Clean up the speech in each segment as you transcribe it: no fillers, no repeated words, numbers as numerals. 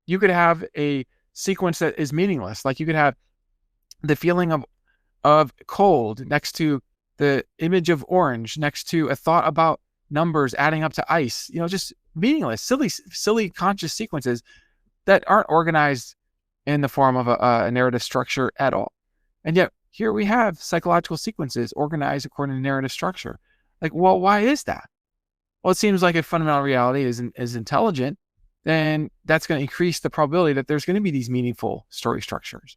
You could have a sequence that is meaningless. Like you could have the feeling of cold next to the image of orange, next to a thought about numbers adding up to ice, just meaningless, silly conscious sequences that aren't organized in the form of a narrative structure at all. And yet here we have psychological sequences organized according to narrative structure. Like, well, why is that? Well, it seems like if fundamental reality is intelligent, then that's going to increase the probability that there's going to be these meaningful story structures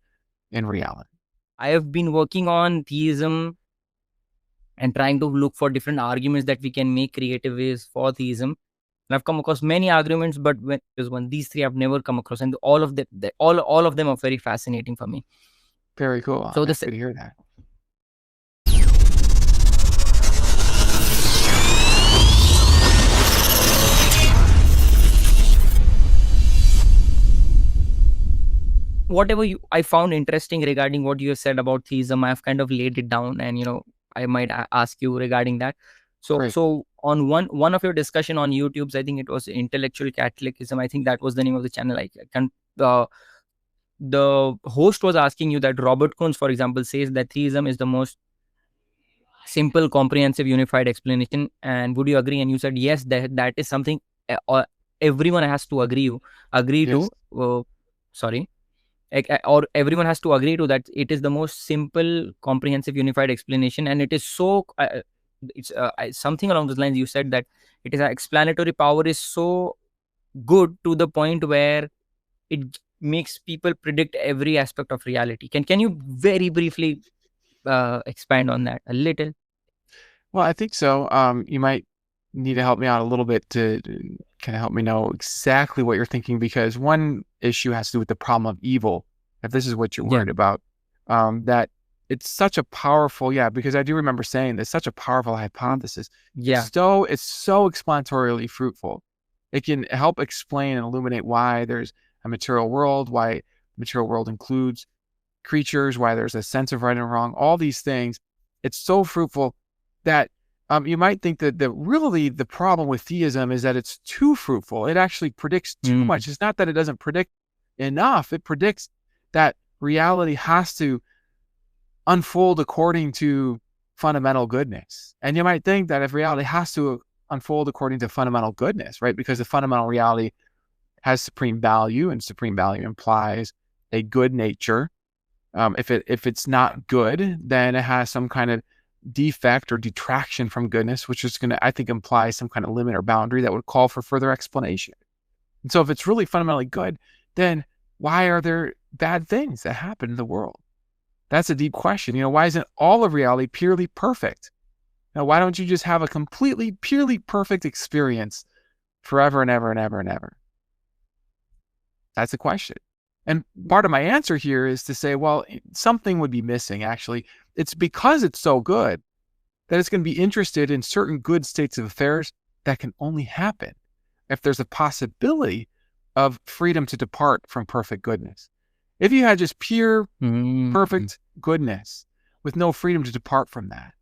in reality. I have been working on theism and trying to look for different arguments that we can make creative ways for theism. And I've come across many arguments, but these three I've never come across, and all of them, all of them are very fascinating for me. Very cool. So good to hear that. Whatever I found interesting regarding what you said about theism, I've kind of laid it down, and I might ask you regarding that. So on one of your discussion on YouTube's, I think it was Intellectual Catholicism. I think that was the name of the channel. The host was asking you that Robert Kuhn, for example, says that theism is the most simple, comprehensive, unified explanation. And would you agree? And you said yes, that is something everyone has to agree yes. to. Or everyone has to agree to that. It is the most simple, comprehensive, unified explanation, and it is so. It's something along those lines. You said that it is explanatory power is so good to the point where it makes people predict every aspect of reality. Can you very briefly expand on that a little? Well, I think so. You might need to help me out a little bit to kind of help me know exactly what you're thinking, because one issue has to do with the problem of evil. If this is what you're worried about, that it's such a powerful, because I do remember saying there's such a powerful hypothesis. Yeah. It's so explanatorily fruitful. It can help explain and illuminate why there's a material world, why the material world includes creatures, why there's a sense of right and wrong, all these things. It's so fruitful that you might think that really the problem with theism is that it's too fruitful. It actually predicts too much. It's not that it doesn't predict enough. It predicts that reality has to unfold according to fundamental goodness. And you might think that if reality has to unfold according to fundamental goodness, right? Because the fundamental reality has supreme value, and supreme value implies a good nature. If it's not good, then it has some kind of defect or detraction from goodness, which is going to, I think, imply some kind of limit or boundary that would call for further explanation. And so if it's really fundamentally good, then why are there bad things that happen in the world? That's a deep question. Why isn't all of reality purely perfect? Now, why don't you just have a completely, purely perfect experience forever and ever and ever and ever? That's the question. And part of my answer here is to say, well, something would be missing, actually. It's because it's so good that it's going to be interested in certain good states of affairs that can only happen if there's a possibility of freedom to depart from perfect goodness. If you had just pure, perfect goodness with no freedom to depart from that,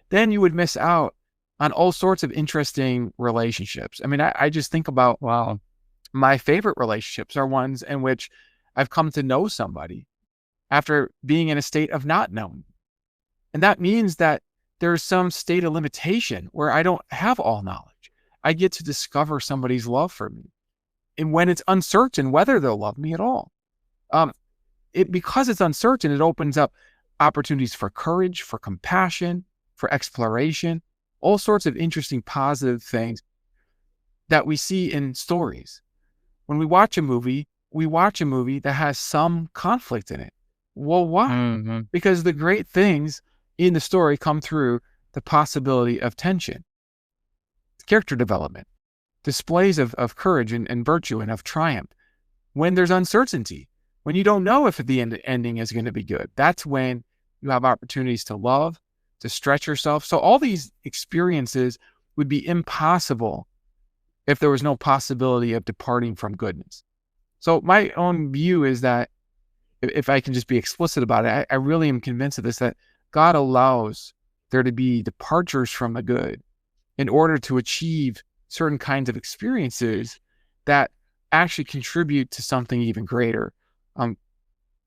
then you would miss out on all sorts of interesting relationships. I mean, I just think about, my favorite relationships are ones in which I've come to know somebody after being in a state of not knowing. And that means that there's some state of limitation where I don't have all knowledge. I get to discover somebody's love for me. And when it's uncertain whether they'll love me at all, because it's uncertain, it opens up opportunities for courage, for compassion, for exploration, all sorts of interesting, positive things that we see in stories. When we watch a movie that has some conflict in it. Well, why? Because the great things in the story come through the possibility of tension, character development, displays of courage and virtue and of triumph. When there's uncertainty, when you don't know if the ending is going to be good, that's when you have opportunities to love, to stretch yourself. So all these experiences would be impossible if there was no possibility of departing from goodness. So my own view is that, if I can just be explicit about it, I really am convinced of this, that God allows there to be departures from the good in order to achieve certain kinds of experiences that actually contribute to something even greater.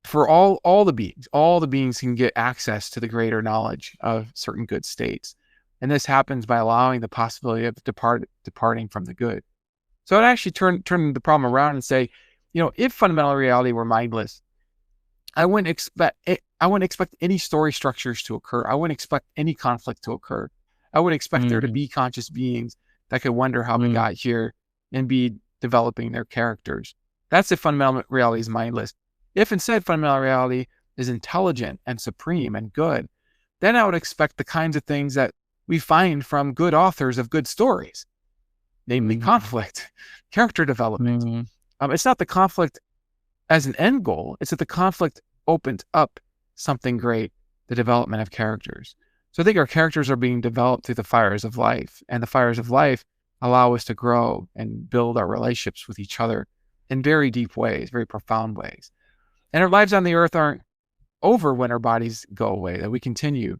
For all the beings can get access to the greater knowledge of certain good states. And this happens by allowing the possibility of departing from the good. So I'd actually turn the problem around and say, if fundamental reality were mindless, I wouldn't expect any story structures to occur. I wouldn't expect any conflict to occur. I would expect there to be conscious beings that could wonder how we got here and be developing their characters. That's if fundamental reality is mindless. If instead fundamental reality is intelligent and supreme and good, then I would expect the kinds of things that we find from good authors of good stories, namely conflict, character development. It's not the conflict as an end goal. It's that the conflict opened up something great, the development of characters. So I think our characters are being developed through the fires of life, and the fires of life allow us to grow and build our relationships with each other in very deep ways, very profound ways. And our lives on the earth aren't over when our bodies go away, that we continue.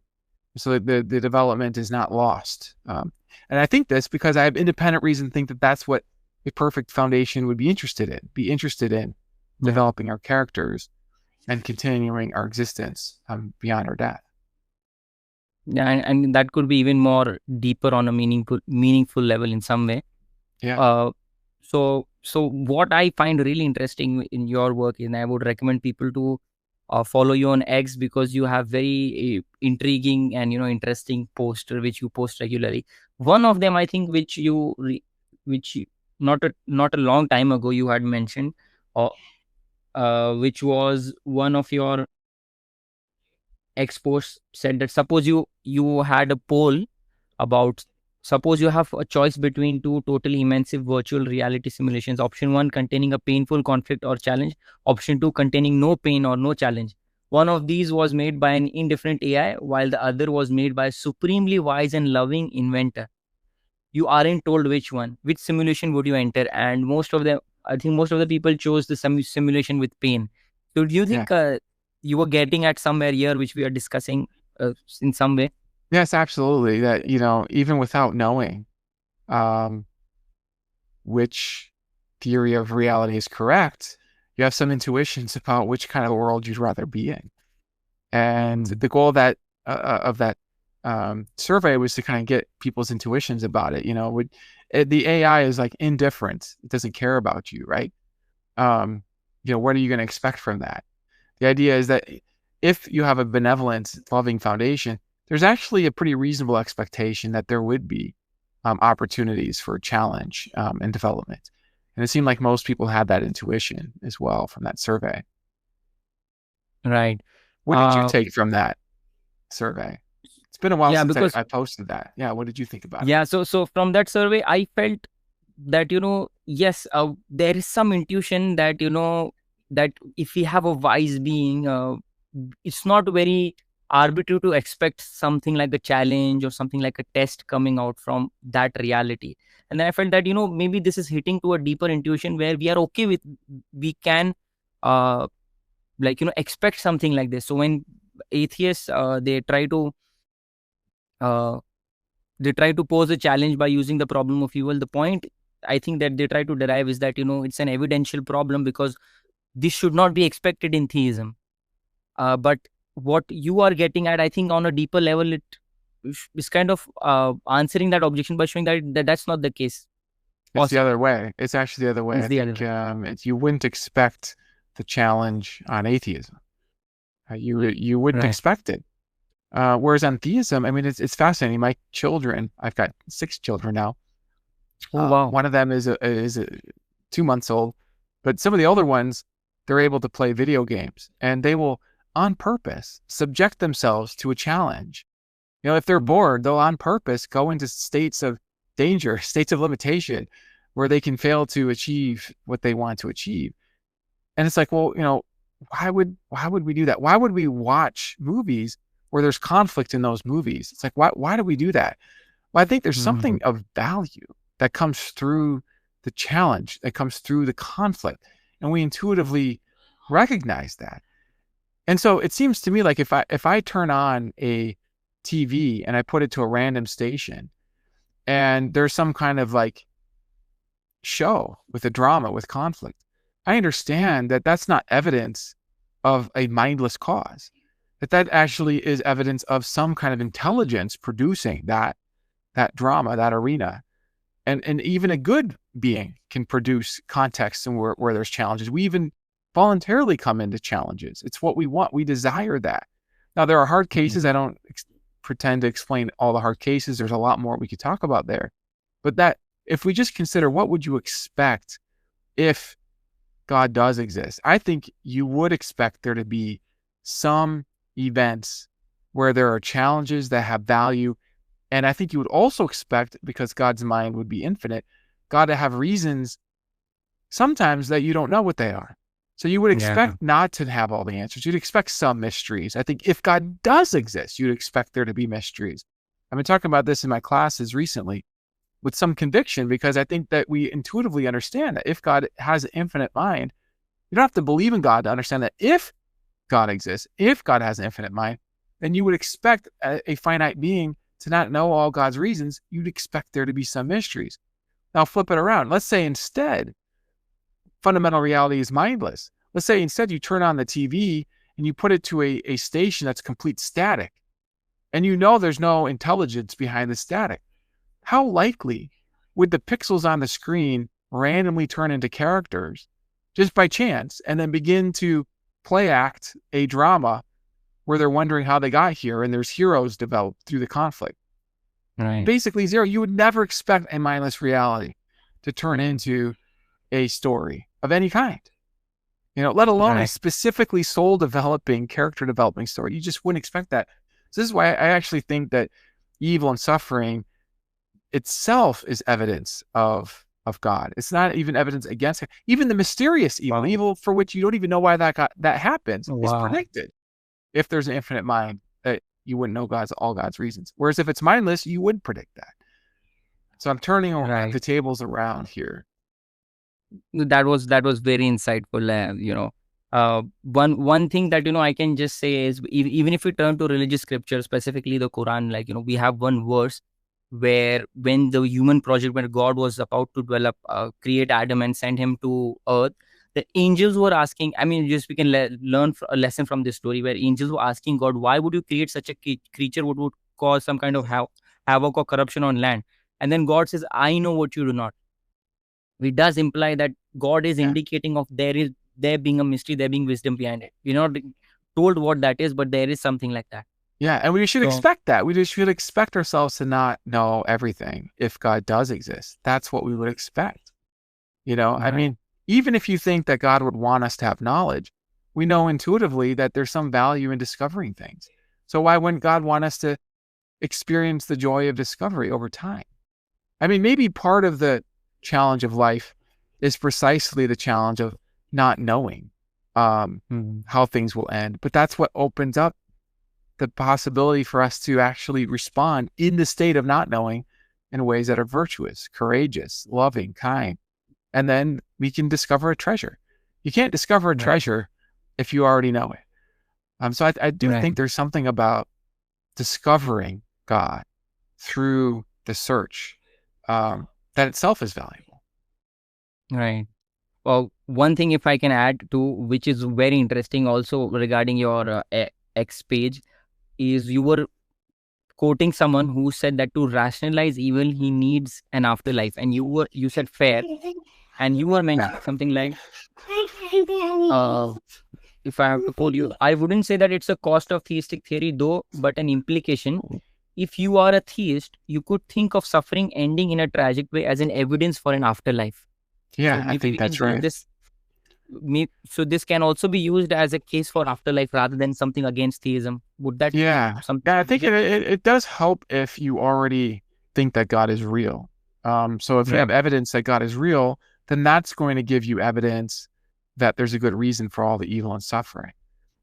So the development is not lost. And I think this because I have independent reason to think that that's what a perfect foundation would be interested in developing our characters and continuing our existence beyond our death. Yeah, and that could be even more deeper on a meaningful level in some way. Yeah. So what I find really interesting in your work, and I would recommend people to follow you on X, because you have very intriguing and interesting posts which you post regularly. One of them, I think, which not a long time ago you had mentioned, which was one of your X posts said that suppose you had a poll about, suppose you have a choice between two totally immersive virtual reality simulations. Option 1 containing a painful conflict or challenge. Option 2 containing no pain or no challenge. One of these was made by an indifferent AI, while the other was made by a supremely wise and loving inventor. You aren't told which one. Which simulation would you enter? And I think most of the people chose the simulation with pain. So do you think you were getting at somewhere here, which we are discussing in some way? Yes, absolutely. That, even without knowing which theory of reality is correct, you have some intuitions about which kind of world you'd rather be in. And the goal of that survey was to kind of get people's intuitions about it. The AI is like indifferent; it doesn't care about you, right? What are you going to expect from that? The idea is that if you have a benevolent, loving foundation, there's actually a pretty reasonable expectation that there would be opportunities for challenge and development. And it seemed like most people had that intuition as well from that survey. Right. What did you take from that survey? It's been a while since I posted that. Yeah. What did you think about it? Yeah. So from that survey, I felt that, yes, there is some intuition that, that if we have a wise being, it's not very arbitrary to expect something like a challenge or something like a test coming out from that reality. And then I felt that, maybe this is hitting to a deeper intuition where we are okay with, we can, expect something like this. So when atheists, they try to pose a challenge by using the problem of evil, the point I think that they try to derive is that, it's an evidential problem, because this should not be expected in theism. But what you are getting at, I think on a deeper level, it is kind of answering that objection by showing that that's not the case. It's the other way. It's actually the other way. I think you wouldn't expect the challenge on atheism. You wouldn't expect it. Whereas on theism, I mean, it's fascinating. My children, I've got 6 children now. Oh, wow. One of them is 2 months old, but some of the older ones, they're able to play video games, and they will on purpose subject themselves to a challenge. If they're bored, they'll on purpose go into states of danger, states of limitation, where they can fail to achieve what they want to achieve. And it's like, well, why would we do that? Why would we watch movies where there's conflict in those movies? It's like, why do we do that? Well, I think there's something of value that comes through the challenge, that comes through the conflict, and we intuitively recognize that. And so it seems to me like if I turn on a TV and I put it to a random station, and there's some kind of like show, with a drama, with conflict. I understand that that's not evidence of a mindless cause, that actually is evidence of some kind of intelligence producing that drama, that arena. And even a good being can produce contexts and where there's challenges. We even voluntarily come into challenges. It's what we want. We desire that. Now, there are hard cases. I don't pretend to explain all the hard cases. There's a lot more we could talk about there. But that, if we just consider what would you expect if God does exist, I think you would expect there to be some events where there are challenges that have value. And I think you would also expect, because God's mind would be infinite, God to have reasons sometimes that you don't know what they are. So you would expect not to have all the answers. You'd expect some mysteries. I think if God does exist, you'd expect there to be mysteries. I've been talking about this in my classes recently with some conviction, because I think that we intuitively understand that if God has an infinite mind, you don't have to believe in God to understand that if God exists, if God has an infinite mind, then you would expect a finite being to not know all God's reasons. You'd expect there to be some mysteries. Now flip it around. Let's say instead, fundamental reality is mindless. Let's say instead you turn on the TV and you put it to a station that's complete static, and you know there's no intelligence behind the static. How likely would the pixels on the screen randomly turn into characters just by chance, and then begin to play act a drama where they're wondering how they got here, and there's heroes developed through the conflict? Right. Basically zero. You would never expect a mindless reality to turn into a story of any kind, let alone a specifically soul developing, character developing story. You just wouldn't expect that. So this is why I actually think that evil and suffering itself is evidence of God. It's not even evidence against it. Even the mysterious evil for which you don't even know why that happens, is predicted. If there's an infinite mind, you wouldn't know all God's reasons. Whereas if it's mindless, you wouldn't predict that. So I'm turning the tables around here. That was very insightful. One thing that I can just say is, even if we turn to religious scripture, specifically the Quran, we have one verse where, when the human project, when God was about to create Adam and send him to earth, the angels were asking, we can learn a lesson from this story, where angels were asking God, why would you create such a creature which would cause some kind of havoc or corruption on land? And then God says, I know what you do not. It does imply that God is indicating of there being a mystery, there being wisdom behind it. We're not told what that is, but there is something like that. Yeah, and we should expect that. We just should expect ourselves to not know everything if God does exist. That's what we would expect. Even if you think that God would want us to have knowledge, we know intuitively that there's some value in discovering things. So why wouldn't God want us to experience the joy of discovery over time? Maybe part of the challenge of life is precisely the challenge of not knowing how things will end. But that's what opens up the possibility for us to actually respond in the state of not knowing in ways that are virtuous, courageous, loving, kind. And then we can discover a treasure. You can't discover a treasure if you already know it. So I do think there's something about discovering God through the search that itself is valuable. Right. Well, one thing, if I can add to, which is very interesting also regarding your X page, is you were quoting someone who said that to rationalize evil, he needs an afterlife. And you said fair. And you were mentioning something like, if I have to quote you, I wouldn't say that it's a cost of theistic theory though, but an implication. If you are a theist, you could think of suffering ending in a tragic way as an evidence for an afterlife. Yeah, so I think that's right. So this can also be used as a case for afterlife rather than something against theism. Would that? Yeah, I think it does help if you already think that God is real. So if you have evidence that God is real, then that's going to give you evidence that there's a good reason for all the evil and suffering.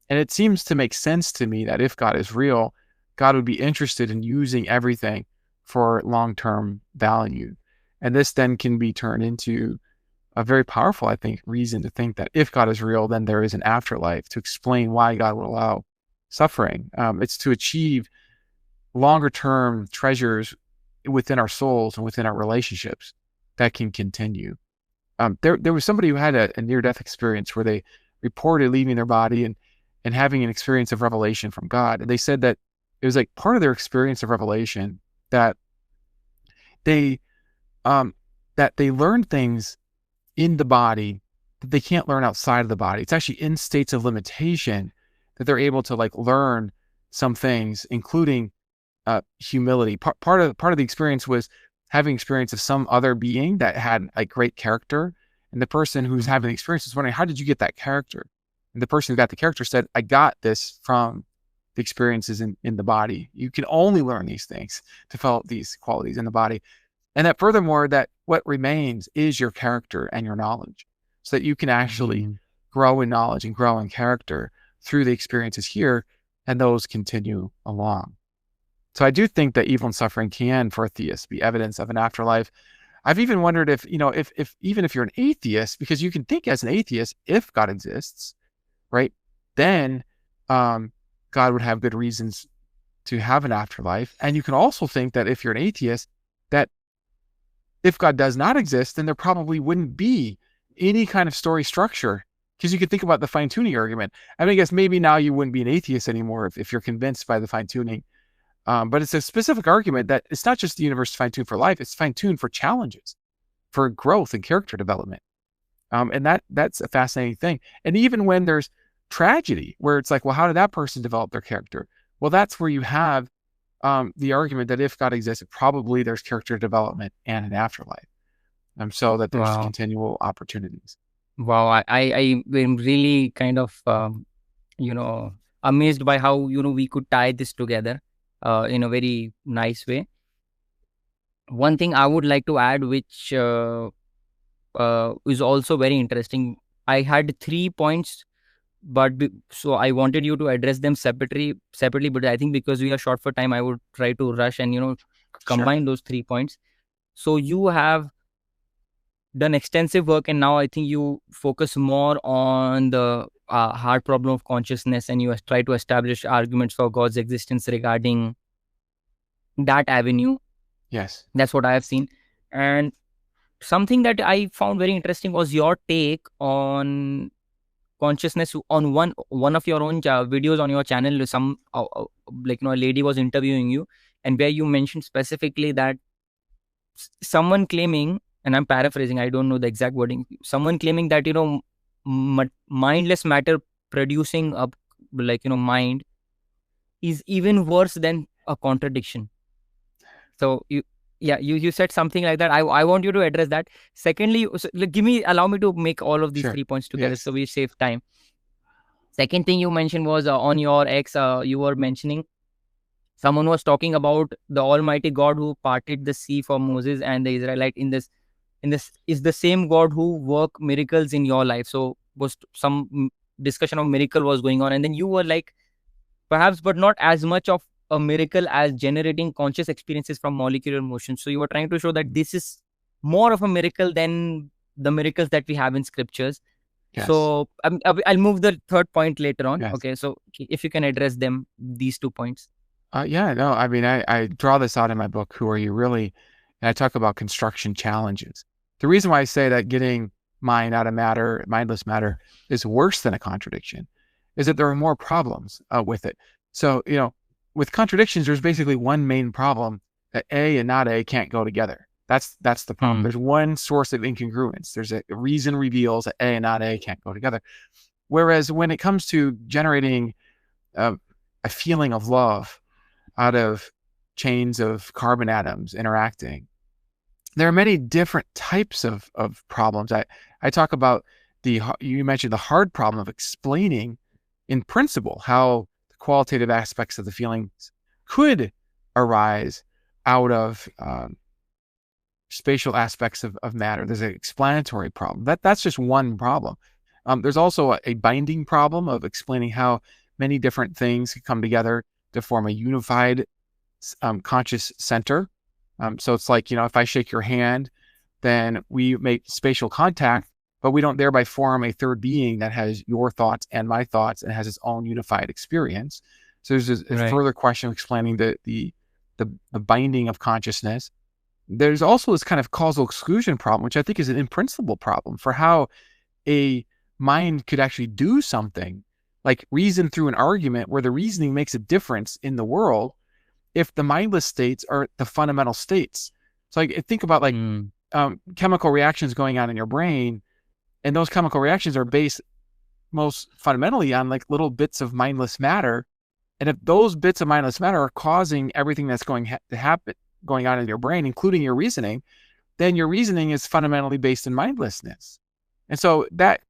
And it seems to make sense to me that if God is real, God would be interested in using everything for long-term value. And this then can be turned into a very powerful, I think, reason to think that if God is real, then there is an afterlife, to explain why God will allow suffering. It's to achieve longer-term treasures within our souls and within our relationships that can continue. there was somebody who had a near-death experience where they reported leaving their body and having an experience of revelation from God. And they said that it was like part of their experience of revelation that they learned things in the body that they can't learn outside of the body. It's actually in states of limitation that they're able to like learn some things, including humility. Part of the experience was having experience of some other being that had a great character, and the person who's having the experience was wondering, how did you get that character? And the person who got the character said, I got this from the experiences in the body. You can only learn these things, develop these qualities in the body. And that furthermore, that what remains is your character and your knowledge, so that you can actually grow in knowledge and grow in character through the experiences here, and those continue along. So I do think that evil and suffering can, for a theist, be evidence of an afterlife. I've even wondered if, if even if you're an atheist, because you can think as an atheist, if God exists, right, then God would have good reasons to have an afterlife. And you can also think that if you're an atheist, that if God does not exist, then there probably wouldn't be any kind of story structure, because you could think about the fine-tuning argument. I mean, I guess maybe now you wouldn't be an atheist anymore if you're convinced by the fine-tuning. But it's a specific argument that it's not just the universe fine-tuned for life, it's fine-tuned for challenges, for growth and character development. And that's a fascinating thing. And even when there's tragedy, where it's like, well, how did that person develop their character? Well, that's where you have the argument that if God exists, probably there's character development and an afterlife. So that there's continual opportunities. Wow, I am really kind of, amazed by how, we could tie this together in a very nice way. One thing I would like to add, which is also very interesting. I had 3 points, but so I wanted you to address them separately. But I think because we are short for time, I would try to rush and combine those 3 points. So you have done extensive work, and now I think you focus more on the hard problem of consciousness, and you try to establish arguments for God's existence regarding that avenue. Yes, that's what I have seen. And something that I found very interesting was your take on consciousness on one of your own videos on your channel. Some a lady was interviewing you, and where you mentioned specifically that someone claiming, and I'm paraphrasing, I don't know the exact wording, someone claiming that mindless matter producing a mind is even worse than a contradiction. So you said something like that. I want you to address that. Secondly, allow me to make all of these 3 points together, so we save time. Second thing you mentioned was on your X, you were mentioning someone was talking about the Almighty God who parted the sea for Moses and the Israelite in this is the same God who work miracles in your life. So was some discussion of miracle was going on, and then you were like, perhaps, but not as much of a miracle as generating conscious experiences from molecular motion. So you were trying to show that this is more of a miracle than the miracles that we have in scriptures. Yes. So I'll move the third point later on. Yes. Okay, so if you can address these 2 points. I mean, I draw this out in my book, Who Are You Really? And I talk about construction challenges. The reason why I say that getting mind out of matter, mindless matter, is worse than a contradiction is that there are more problems with it. So, with contradictions, there's basically one main problem, that A and not A can't go together. That's the problem. There's one source of incongruence. There's a reason reveals that A and not A can't go together. Whereas when it comes to generating a feeling of love out of chains of carbon atoms interacting, there are many different types of problems. I talk about you mentioned the hard problem of explaining in principle how the qualitative aspects of the feelings could arise out of spatial aspects of matter. There's an explanatory problem. That's just one problem. There's also a binding problem of explaining how many different things come together to form a unified conscious center. So it's like, if I shake your hand, then we make spatial contact, but we don't thereby form a third being that has your thoughts and my thoughts and has its own unified experience. So there's a further question explaining the binding of consciousness. there's also this kind of causal exclusion problem, which I think is an in-principle problem for how a mind could actually do something, like reason through an argument where the reasoning makes a difference in the world if the mindless states are the fundamental states. So like think about like chemical reactions going on in your brain, and those chemical reactions are based most fundamentally on like little bits of mindless matter. And if those bits of mindless matter are causing everything that's going on in your brain, including your reasoning, then your reasoning is fundamentally based in mindlessness. And so that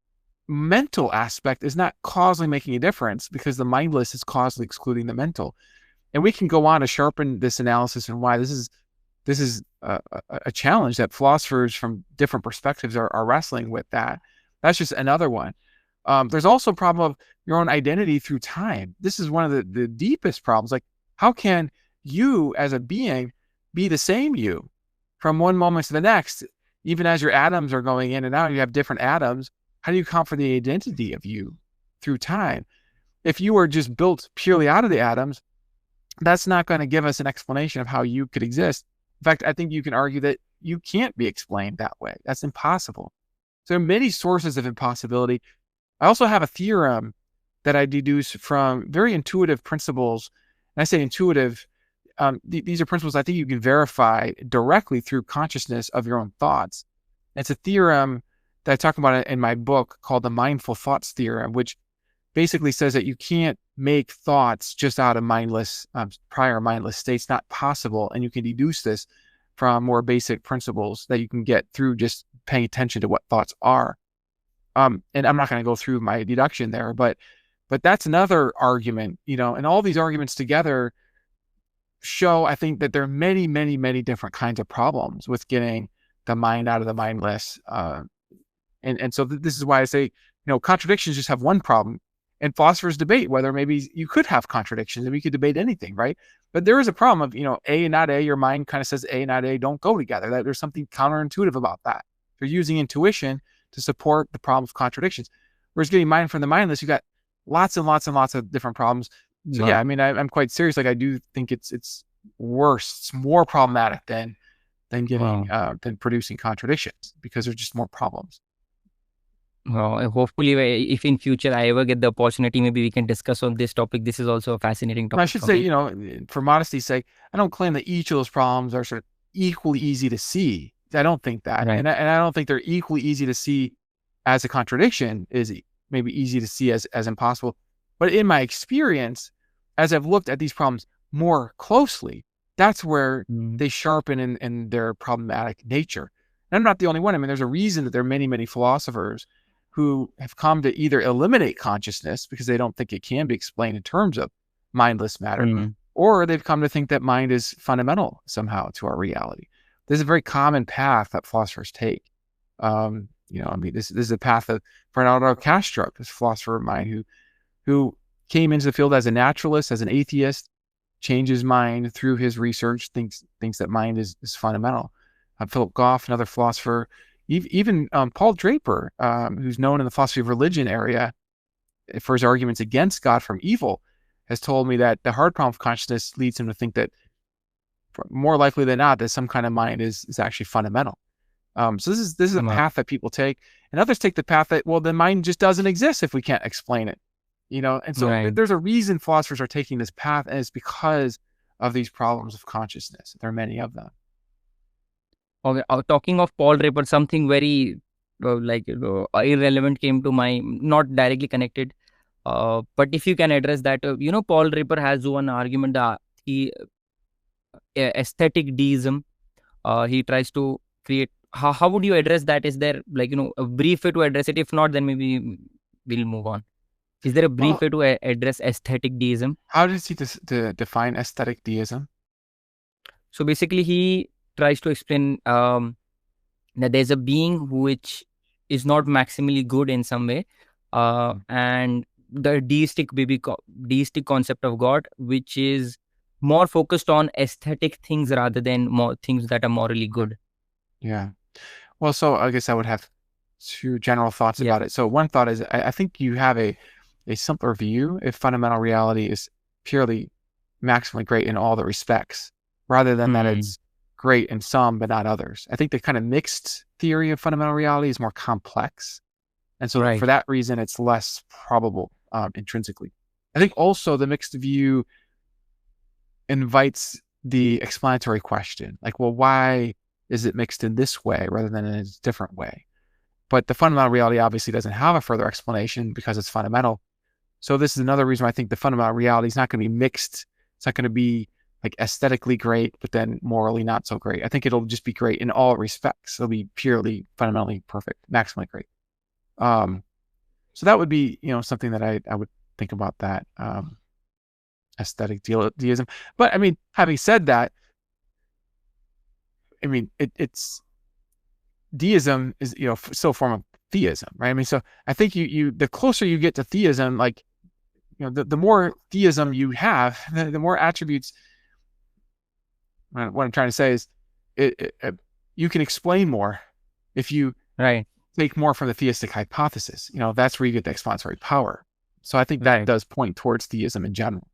mental aspect is not causally making a difference because the mindless is causally excluding the mental. And we can go on to sharpen this analysis and why this is a challenge that philosophers from different perspectives are wrestling with. That's just another one. There's also a problem of your own identity through time. This is one of the deepest problems. Like, how can you as a being be the same you from one moment to the next? Even as your atoms are going in and out, you have different atoms. How do you account for the identity of you through time? If you were just built purely out of the atoms, that's not going to give us an explanation of how you could exist. In fact, I think you can argue that you can't be explained that way. That's impossible. So there are many sources of impossibility. I also have a theorem that I deduce from very intuitive principles. And I say intuitive, these are principles I think you can verify directly through consciousness of your own thoughts. It's a theorem that I talk about in my book called the mindful thoughts theorem, which basically says that you can't make thoughts just out of mindless, prior mindless states, not possible. And you can deduce this from more basic principles that you can get through just paying attention to what thoughts are. And I'm not going to go through my deduction there, but that's another argument, and all these arguments together show, I think, that there are many, many, many different kinds of problems with getting the mind out of the mindless. And so this is why I say, contradictions just have one problem. And philosophers debate whether maybe you could have contradictions, and we could debate anything, right? But there is a problem of, A and not A. Your mind kind of says A and not A don't go together. That there's something counterintuitive about that. You're using intuition to support the problem of contradictions. Whereas getting mind from the mindless, you got lots and lots and lots of different problems. So yeah, I mean, I'm quite serious. Like, I do think it's worse. It's more problematic than getting than producing contradictions, because there's just more problems. Well, hopefully, if in future I ever get the opportunity, maybe we can discuss on this topic. This is also a fascinating topic. I should say, for modesty's sake, I don't claim that each of those problems are sort of equally easy to see. I don't think that, right. and I don't think they're equally easy to see as a contradiction is maybe easy to see as impossible. But in my experience, as I've looked at these problems more closely, that's where they sharpen in their problematic nature. And I'm not the only one. I mean, there's a reason that there are many, many philosophers who have come to either eliminate consciousness because they don't think it can be explained in terms of mindless matter, or they've come to think that mind is fundamental somehow to our reality. This is a very common path that philosophers take. I mean, this is a path of Bernardo Castro, this philosopher of mind who came into the field as a naturalist, as an atheist, changed his mind through his research, thinks that mind is fundamental. Philip Goff, another philosopher, even Paul Draper, who's known in the philosophy of religion area for his arguments against God from evil, has told me that the hard problem of consciousness leads him to think that more likely than not that some kind of mind is actually fundamental. So this is a path that people take, and others take the path that, well, the mind just doesn't exist if we can't explain it, and so there's a reason philosophers are taking this path, and it's because of these problems of consciousness. There are many of them. Okay, talking of Paul Draper, something very irrelevant came to mind, not directly connected, but if you can address that, Paul Draper has one argument that aesthetic deism, he tries to create. How would you address that? Is there a brief way to address it? If not, then maybe we'll move on. Is there a brief way to address aesthetic deism? How does he define aesthetic deism? So basically, he tries to explain that there's a being which is not maximally good in some way, and the deistic concept of God, which is more focused on aesthetic things rather than more things that are morally good. Yeah. Well, so I guess I would have two general thoughts about it. So one thought is, I think you have a simpler view if fundamental reality is purely maximally great in all the respects, rather than that it's great in some but not others. I think the kind of mixed theory of fundamental reality is more complex. And so for that reason, it's less probable intrinsically. I think also the mixed view invites the explanatory question, like, well, why is it mixed in this way rather than in a different way? But the fundamental reality obviously doesn't have a further explanation because it's fundamental. So this is another reason why I think the fundamental reality is not going to be mixed. It's not going to be like aesthetically great, but then morally not so great. I think it'll just be great in all respects. It'll be purely fundamentally perfect, maximally great. So that would be, something that I would think about that aesthetic deism. But I mean, having said that, I mean, it's deism is, still a form of theism, right? I mean, so I think the closer you get to theism, like, the more theism you have, the more attributes. What I'm trying to say is, you can explain more if you take more from the theistic hypothesis. That's where you get the explanatory power. So I think that does point towards theism in general.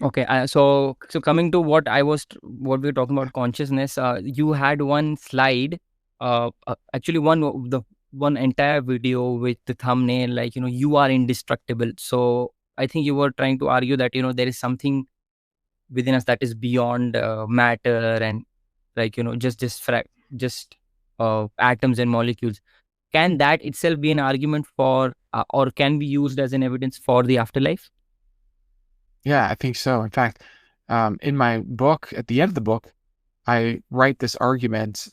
Okay, so coming to what we were talking about consciousness, you had one slide, actually one entire video with the thumbnail like, you are indestructible. So I think you were trying to argue that, there is something within us that is beyond matter and like, just atoms and molecules. Can that itself be an argument for or can be used as an evidence for the afterlife? Yeah, I think so. In fact, in my book, at the end of the book, I write this argument,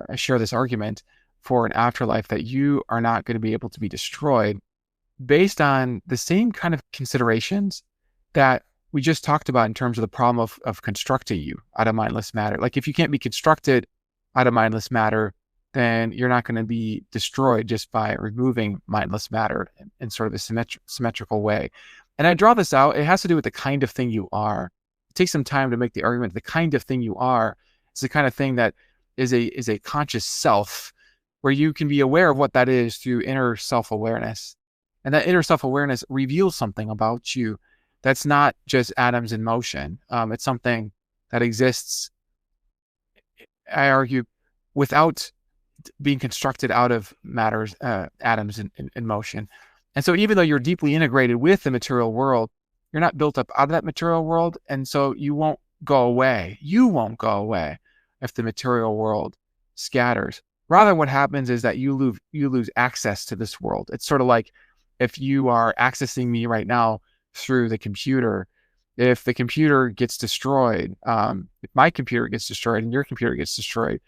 I share this argument for an afterlife that you are not going to be able to be destroyed based on the same kind of considerations that we just talked about in terms of the problem of constructing you out of mindless matter. Like if you can't be constructed out of mindless matter, then you're not going to be destroyed just by removing mindless matter in sort of a symmetrical way. And I draw this out. It has to do with the kind of thing you are. It takes some time to make the argument. The kind of thing you are is the kind of thing that is a conscious self, where you can be aware of what that is through inner self-awareness. And that inner self-awareness reveals something about you that's not just atoms in motion. It's something that exists, I argue, without being constructed out of matters, atoms in motion. And so even though you're deeply integrated with the material world, you're not built up out of that material world. And so you won't go away. You won't go away if the material world scatters. Rather, what happens is that you lose access to this world. It's sort of like if you are accessing me right now through the computer. If the computer gets destroyed, if my computer gets destroyed and your computer gets destroyed,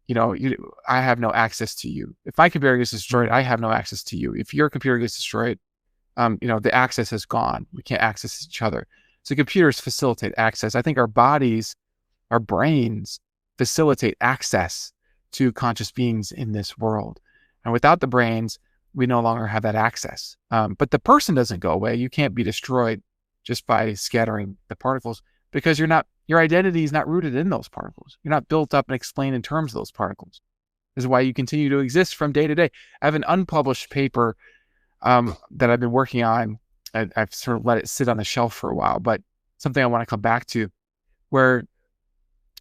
I have no access to you. If my computer gets destroyed, I have no access to you. If your computer gets destroyed, the access is gone. We can't access each other. So computers facilitate access. I think our bodies, our brains facilitate access to conscious beings in this world. And without the brains, we no longer have that access. But the person doesn't go away. You can't be destroyed just by scattering the particles, because your identity is not rooted in those particles. You're not built up and explained in terms of those particles. This is why you continue to exist from day to day. I have an unpublished paper that I've been working on. I've sort of let it sit on the shelf for a while, but something I want to come back to, where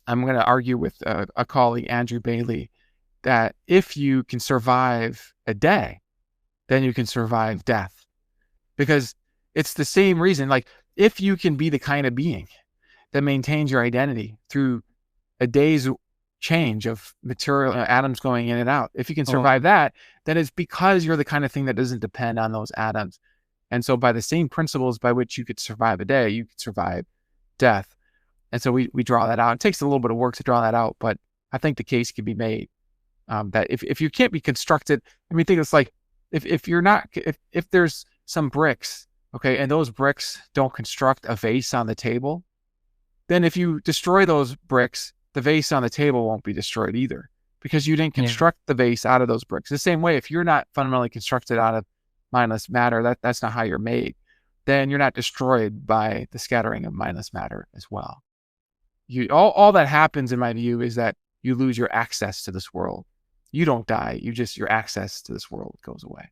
I'm going to argue with a colleague, Andrew Bailey, that if you can survive a day, then you can survive death. Because it's the same reason, like if you can be the kind of being that maintains your identity through a day's change of material atoms going in and out, if you can survive that, then it's because you're the kind of thing that doesn't depend on those atoms. And so by the same principles by which you could survive a day, you could survive death. And so we draw that out. It takes a little bit of work to draw that out, but I think the case can be made that if you can't be constructed, I mean, think it's like if there's some bricks, okay, and those bricks don't construct a vase on the table, then if you destroy those bricks, the vase on the table won't be destroyed either, because you didn't construct the vase out of those bricks. The same way, if you're not fundamentally constructed out of mindless matter, that's not how you're made, then you're not destroyed by the scattering of mindless matter as well. All that happens, in my view, is that you lose your access to this world. You don't die. Your access to this world goes away.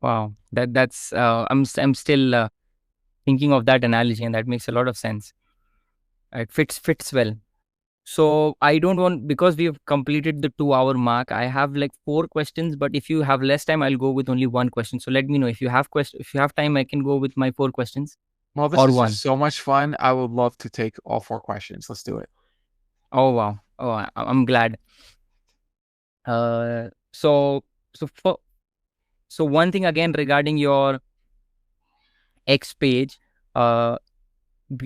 Wow, that's I'm still thinking of that analogy, and that makes a lot of sense. It fits well. So I don't want, because we have completed the 2 hour mark, I have like 4 questions, but if you have less time, I'll go with only one question. So let me know if you have if you have time, I can go with my 4 questions Well, this or is just one. so much fun. I would love to take all 4 questions. Let's do it. Oh wow. Oh, I'm glad. Uh, so so for so one thing again regarding your X page, uh,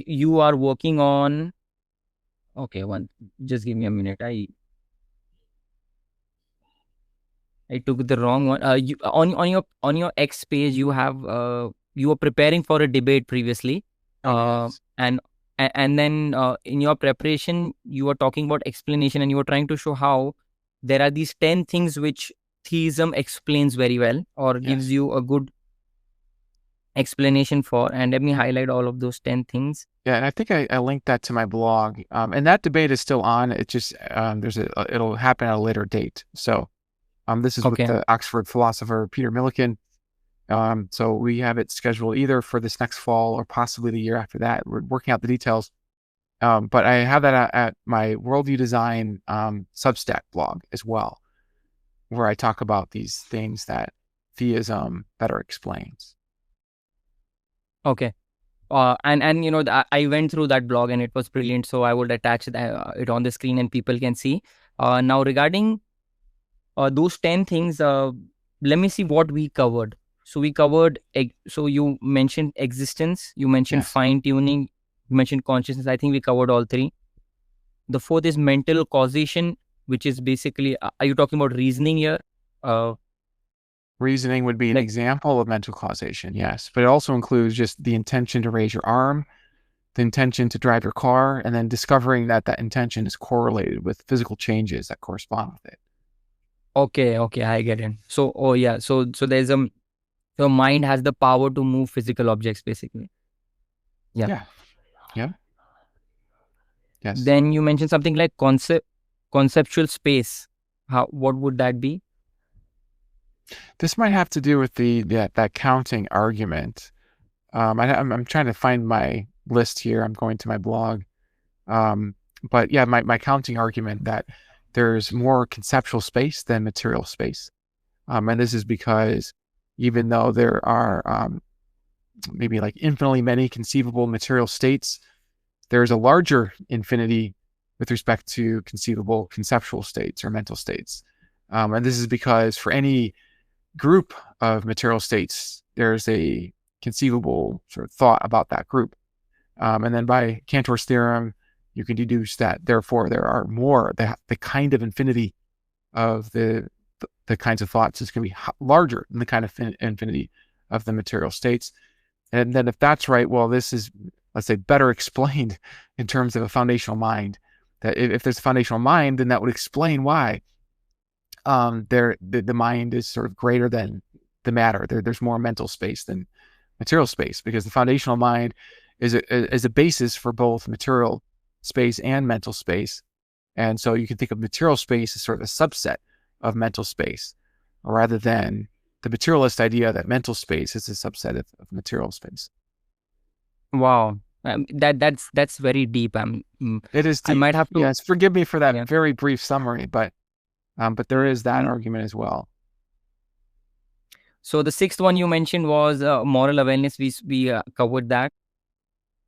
you are working on. Okay, just give me a minute. I took the wrong one. You on your X page, you have you were preparing for a debate previously, Yes. and and then in your preparation, you were talking about explanation, and you were trying to show how there are these 10 things which theism explains very well or gives Yes. you a good explanation for. And let me highlight all of those 10 things. Yeah, and I think I linked that to my blog. And that debate is still on. It just it'll happen at a later date. So this is with Okay. the Oxford philosopher Peter Millikan. So we have it scheduled either for this next fall or possibly the year after that. We're working out the details. But I have that at my Worldview Design Substack blog as well, where I talk about these things that theism better explains. Okay. And you know, I went through that blog and it was brilliant. So I would attach it on the screen and people can see. Now regarding those 10 things, let me see what we covered. So we covered. So you mentioned existence. You mentioned Yes. fine tuning. You mentioned consciousness. I think we covered all three. The fourth is mental causation, which is basically. Are you talking about reasoning here? Reasoning would be an Like example of mental causation, yes, but it also includes just the intention to raise your arm, the intention to drive your car, and then discovering that that intention is correlated with physical changes that correspond with it. okay, I get it. So oh yeah, so there's your mind has the power to move physical objects, basically. Yeah. Yeah. Yeah. Yes. Then you mentioned something like conceptual space. What would that be? This might have to do with that counting argument. I'm trying to find my list here. I'm going to my blog. But yeah, my counting argument that there's more conceptual space than material space. And this is because even though there are maybe like infinitely many conceivable material states, there's a larger infinity with respect to conceivable conceptual states or mental states. And this is because for any group of material states, there's a conceivable sort of thought about that group. And then by Cantor's theorem, you can deduce that therefore there are more, the kind of infinity of the kinds of thoughts is going to be larger than the kind of infinity of the material states. And then if that's right, well, this is, let's say, better explained in terms of a foundational mind. That if there's a foundational mind, then that would explain why the mind is sort of greater than the matter. There's more mental space than material space, because the foundational mind is a basis for both material space and mental space. And so you can think of material space as sort of a subset of mental space, rather than the materialist idea that mental space is a subset of material space. Wow. That's very deep. It is I deep. might have to. Yes, forgive me for that Yeah. very brief summary, but there is that Mm. argument as well. So the sixth one you mentioned was moral awareness. We covered that.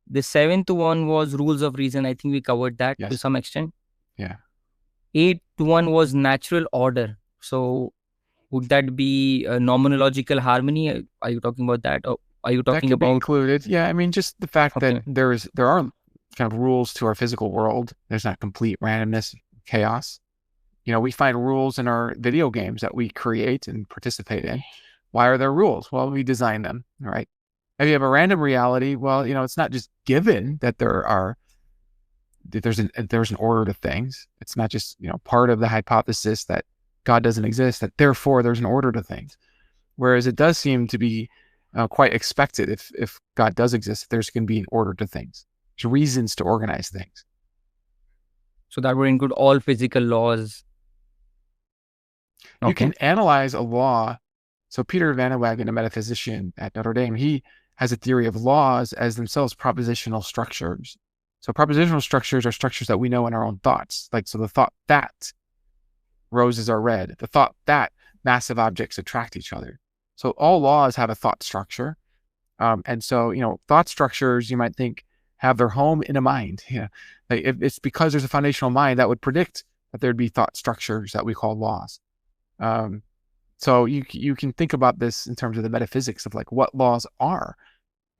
The seventh one was rules of reason. I think we covered that to Yes. some extent. Yeah. Eighth one was natural order. So would that be nomenological harmony? Are you talking about that? Or are you That talking could be about? included. Yeah, I mean, just the fact that Okay. there are kind of rules to our physical world. There's not complete randomness, chaos. We find rules in our video games that we create and participate in. Why are there rules? Well, we design them, right? If you have a random reality, well, it's not just given that there's an order to things. It's not just, part of the hypothesis that God doesn't exist, that therefore there's an order to things. Whereas it does seem to be quite expected if God does exist, there's going to be an order to things. There's reasons to organize things. So that would include all physical laws. You Okay. can analyze a law. So Peter Van Wagen, a metaphysician at Notre Dame, he has a theory of laws as themselves propositional structures. So propositional structures are structures that we know in our own thoughts. Like, so the thought that roses are red, the thought that massive objects attract each other. So all laws have a thought structure. And so, thought structures, you might think, have their home in a mind. Yeah. Like if it's because there's a foundational mind that would predict that there'd be thought structures that we call laws. So you can think about this in terms of the metaphysics of like what laws are.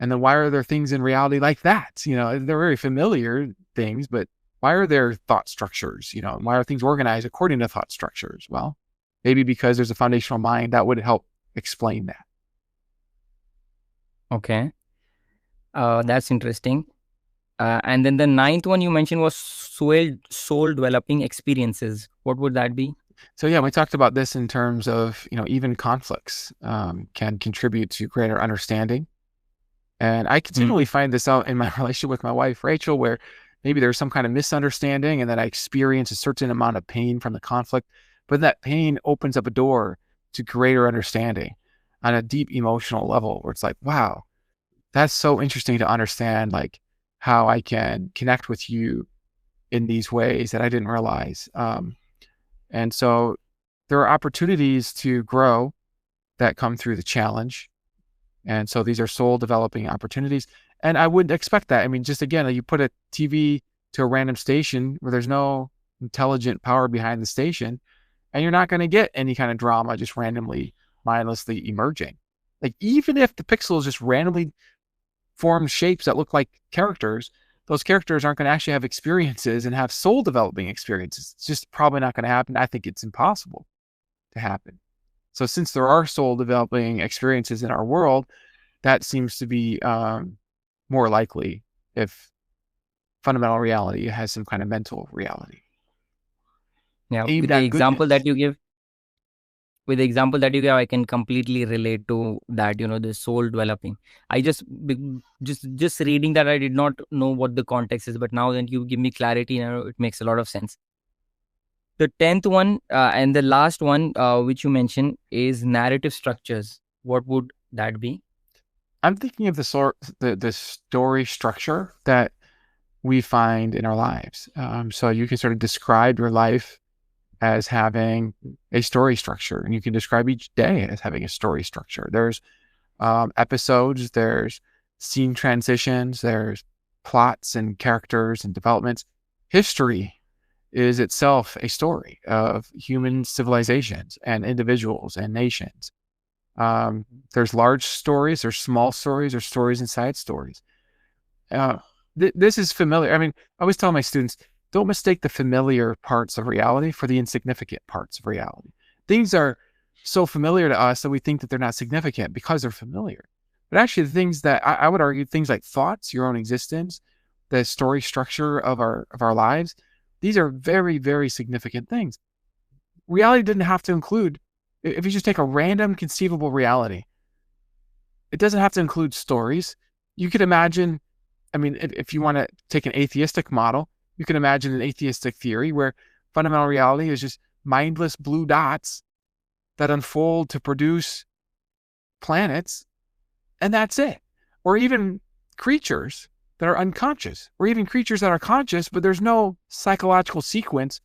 And then why are there things in reality like that? They're very familiar things, but why are there thought structures? Why are things organized according to thought structures? Well, maybe because there's a foundational mind that would help explain that. Okay. That's interesting. And then the ninth one you mentioned was soul developing experiences. What would that be? So yeah, we talked about this in terms of, even conflicts can contribute to greater understanding. And I continually find this out in my relationship with my wife, Rachel, where maybe there's some kind of misunderstanding and then I experience a certain amount of pain from the conflict, but that pain opens up a door to greater understanding on a deep emotional level where it's like, wow, that's so interesting to understand, like how I can connect with you in these ways that I didn't realize. And so there are opportunities to grow that come through the challenge. And so these are soul developing opportunities. And I wouldn't expect that. I mean, just again, you put a TV to a random station where there's no intelligent power behind the station, and you're not going to get any kind of drama just randomly, mindlessly emerging. Like even if the pixels just randomly form shapes that look like characters, those characters aren't going to actually have experiences and have soul developing experiences. It's just probably not going to happen. I think it's impossible to happen. So since there are soul developing experiences in our world, that seems to be more likely if fundamental reality has some kind of mental reality. Yeah, with the example that you give, I can completely relate to that, the soul developing. I just reading that, I did not know what the context is, but now that you give me clarity, it makes a lot of sense. The 10th one and the last one, which you mentioned, is narrative structures. What would that be? I'm thinking of the story structure that we find in our lives. So you can sort of describe your life as having a story structure, and you can describe each day as having a story structure. There's episodes, there's scene transitions, there's plots and characters and developments. History is itself a story of human civilizations and individuals and nations. There's large stories, there's small stories, there's stories inside stories. This is familiar. I mean, I always tell my students, don't mistake the familiar parts of reality for the insignificant parts of reality. Things are so familiar to us that we think that they're not significant because they're familiar. But actually the things that I would argue, things like thoughts, your own existence, the story structure of our lives, these are very, very significant things. Reality didn't have to include, if you just take a random conceivable reality, it doesn't have to include stories. You could imagine, I mean, if you want to take an atheistic model, you can imagine an atheistic theory where fundamental reality is just mindless blue dots that unfold to produce planets, and that's it. Or even creatures that are unconscious, or even creatures that are conscious, but there's no psychological sequence.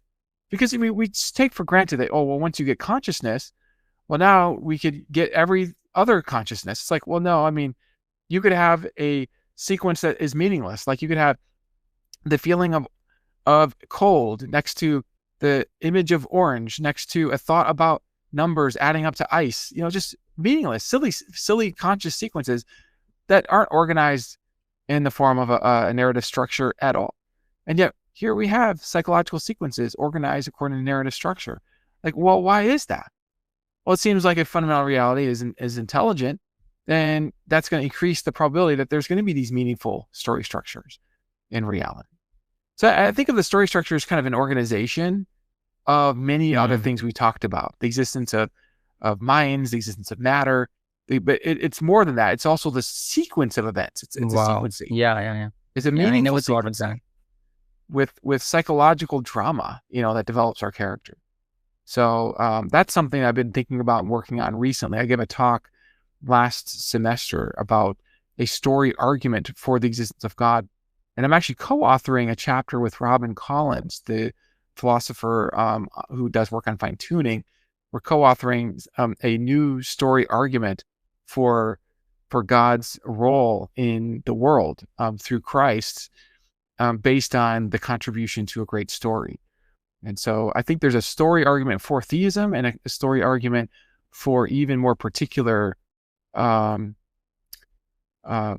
Because I mean, we just take for granted that, oh, well, once you get consciousness, well, now we could get every other consciousness. It's like, well, no, I mean, you could have a sequence that is meaningless. Like you could have the feeling of cold next to the image of orange, next to a thought about numbers adding up to ice, just meaningless, silly conscious sequences that aren't organized in the form of a narrative structure at all. And yet here we have psychological sequences organized according to narrative structure. Like, well, why is that? Well, it seems like if fundamental reality is intelligent, then that's going to increase the probability that there's going to be these meaningful story structures in reality. So I think of the story structure as kind of an organization of many other things we talked about. The existence of minds, the existence of matter. But it's more than that. It's also the sequence of events. It's Wow. a sequencing. Yeah. It's a meaningful I never thought of sequencing that. with psychological drama, that develops our character. So that's something I've been thinking about and working on recently. I gave a talk last semester about a story argument for the existence of God. And I'm actually co-authoring a chapter with Robin Collins, the philosopher who does work on fine-tuning. We're co-authoring a new story argument for God's role in the world through Christ, based on the contribution to a great story. And so I think there's a story argument for theism and a story argument for even more particular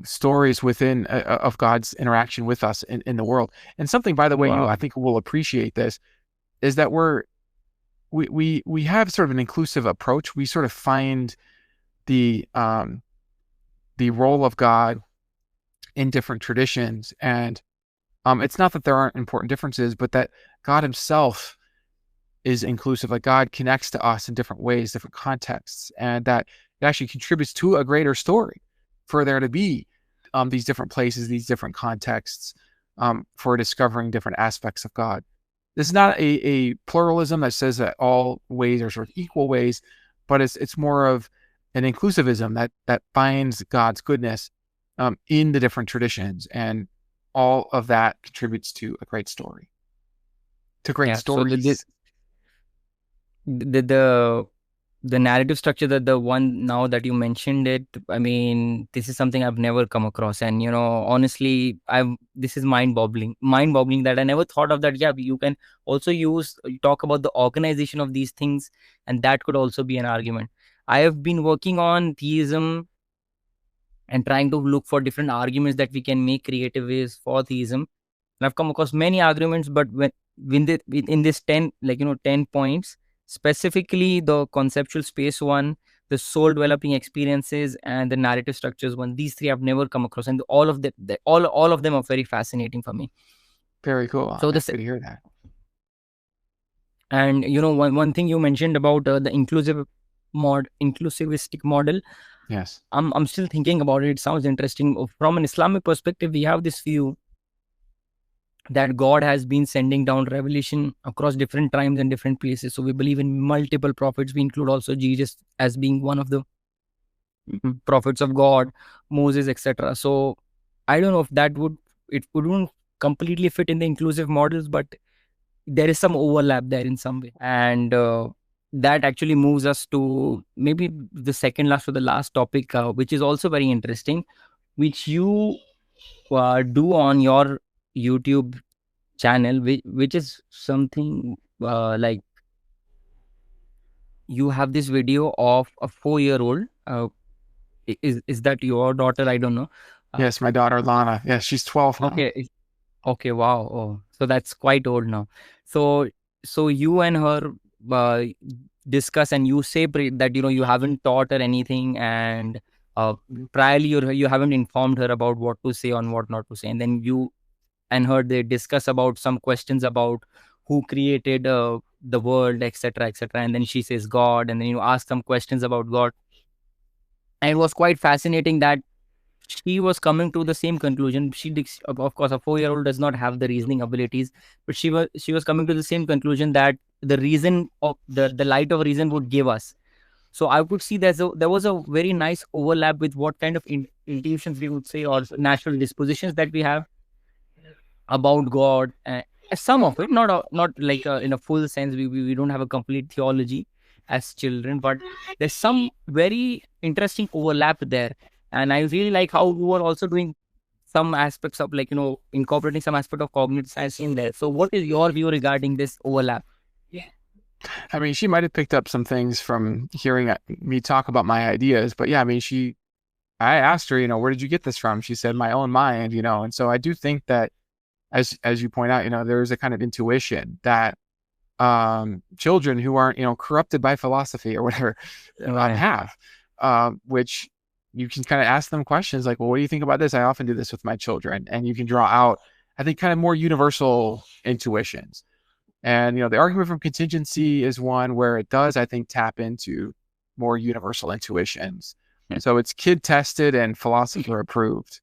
stories within of God's interaction with us in the world. And something, by the way, Wow. I think will appreciate this, is that we have sort of an inclusive approach. We sort of find the role of God in different traditions, and it's not that there aren't important differences, but that God himself is inclusive. Like, God connects to us in different ways, different contexts, and that it actually contributes to a greater story for there to be these different places, these different contexts, for discovering different aspects of God. This is not a pluralism that says that all ways are sort of equal ways, but it's more of an inclusivism that finds God's goodness in the different traditions, and all of that contributes to a great story, to great Yeah. So stories. the narrative structure, that the one now that you mentioned it, I mean, this is something I've never come across. And, honestly, this is mind-boggling that I never thought of that. Yeah, you can also talk about the organization of these things, and that could also be an argument. I have been working on theism and trying to look for different arguments that we can make creative ways for theism. And I've come across many arguments, but in this 10, 10 points, specifically the conceptual space one, the soul developing experiences, and the narrative structures one, these three I've never come across, and all of them, all of them are very fascinating for me. Very cool. So Happy to hear that. And one thing you mentioned about the inclusivistic model. Yes. I'm still thinking about it. It sounds interesting. From an Islamic perspective, we have this view that God has been sending down revelation across different times and different places. So we believe in multiple prophets. We include also Jesus as being one of the prophets of God, Moses, etc. So I don't know if it wouldn't completely fit in the inclusive models, but there is some overlap there in some way. And that actually moves us to maybe the second last or the last topic, which is also very interesting, which you do on your YouTube channel, which is something like, you have this video of a 4-year-old. Is that your daughter? I don't know. Yes, my daughter Lana. Yes, she's 12 now. Okay. Wow. Oh, so that's quite old now. So you and her discuss, and you say that you haven't taught her anything, and priorly you haven't informed her about what to say and what not to say, and then you and her, they discuss about some questions about who created the world, etc., etc., and then she says God, and then you ask some questions about God. And it was quite fascinating that she was coming to the same conclusion. Of course, a 4-year-old does not have the reasoning abilities, but she was coming to the same conclusion that the reason of the light of reason would give us. So I could see there was a very nice overlap with what kind of intuitions we would say, or natural dispositions that we have about God. Some of it, not like in a full sense. We don't have a complete theology as children, but there's some very interesting overlap there. And I really like how you are also doing some aspects of, like, incorporating some aspect of cognitive science in there. So what is your view regarding this overlap? I mean, she might have picked up some things from hearing me talk about my ideas, but yeah, I mean, I asked her, where did you get this from? She said, my own mind, and so I do think that, as you point out, there is a kind of intuition that children who aren't, corrupted by philosophy or whatever, have, which you can kind of ask them questions like, well, what do you think about this? I often do this with my children, and you can draw out, I think, kind of more universal intuitions. And, the argument from contingency is one where it does, I think, tap into more universal intuitions. So it's kid tested and philosopher approved.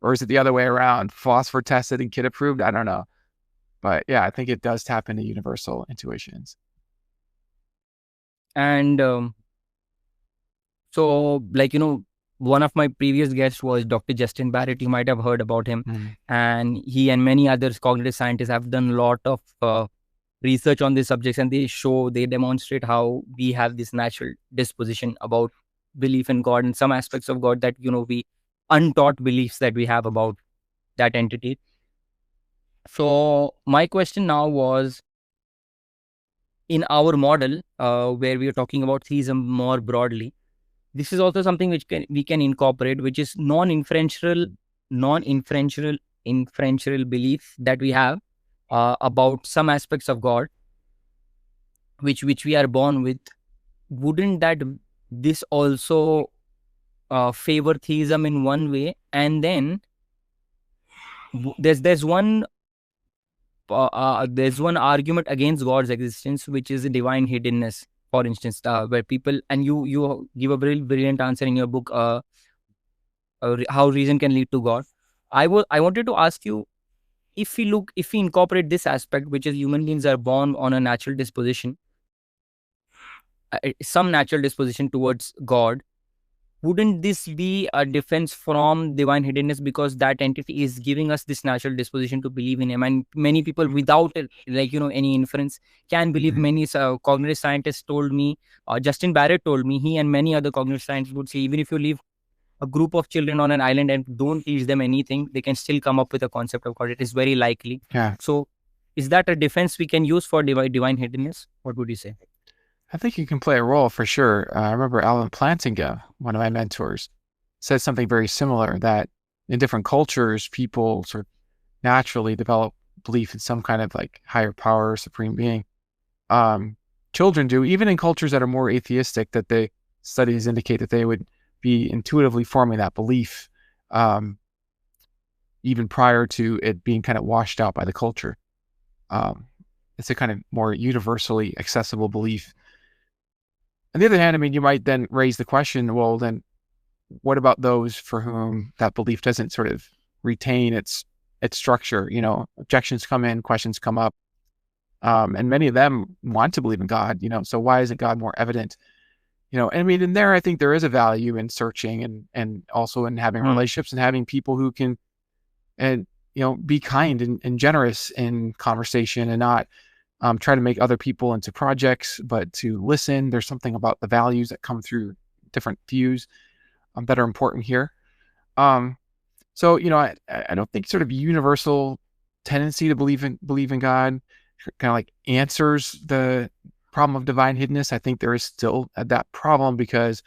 Or is it the other way around? Philosopher tested and kid approved? I don't know. But yeah, I think it does tap into universal intuitions. And so, like, one of my previous guests was Dr. Justin Barrett. You might have heard about him. Mm. And he and many others cognitive scientists have done a lot of research on these subjects, and they demonstrate how we have this natural disposition about belief in God and some aspects of God that, we untaught beliefs that we have about that entity. So my question now was, in our model, where we are talking about theism more broadly, this is also something which we can incorporate, which is non-inferential belief that we have about some aspects of God, which we are born with. Wouldn't this also favor theism in one way? And then there's one argument against God's existence, which is divine hiddenness. For instance, where people, and you give a brilliant answer in your book, how reason can lead to God. I wanted to ask you, if we incorporate this aspect, which is human beings are born on a natural disposition, some natural disposition towards God, wouldn't this be a defense from divine hiddenness, because that entity is giving us this natural disposition to believe in him? And many people, without any inference, can believe. Many cognitive scientists told me, Justin Barrett told me, he and many other cognitive scientists would say, even if you leave a group of children on an island and don't teach them anything, they can still come up with a concept of God. It is very likely. Yeah. So is that a defense we can use for divine hiddenness? What would you say? I think you can play a role for sure. I remember Alan Plantinga, one of my mentors, said something very similar, that in different cultures, people sort of naturally develop belief in some kind of like higher power, supreme being. Children do, even in cultures that are more atheistic, that the studies indicate that they would be intuitively forming that belief even prior to it being kind of washed out by the culture. It's a kind of more universally accessible belief. On the other hand, I mean, you might then raise the question, well, then what about those for whom that belief doesn't sort of retain its structure? Objections come in, questions come up, and many of them want to believe in God, so why isn't God more evident? I mean, in there, I think there is a value in searching and also in having relationships and having people who can, be kind and generous in conversation, and not try to make other people into projects, but to listen. There's something about the values that come through different views that are important here. So, I don't think sort of universal tendency to believe in God kind of like answers the problem of divine hiddenness. I think there is still that problem, because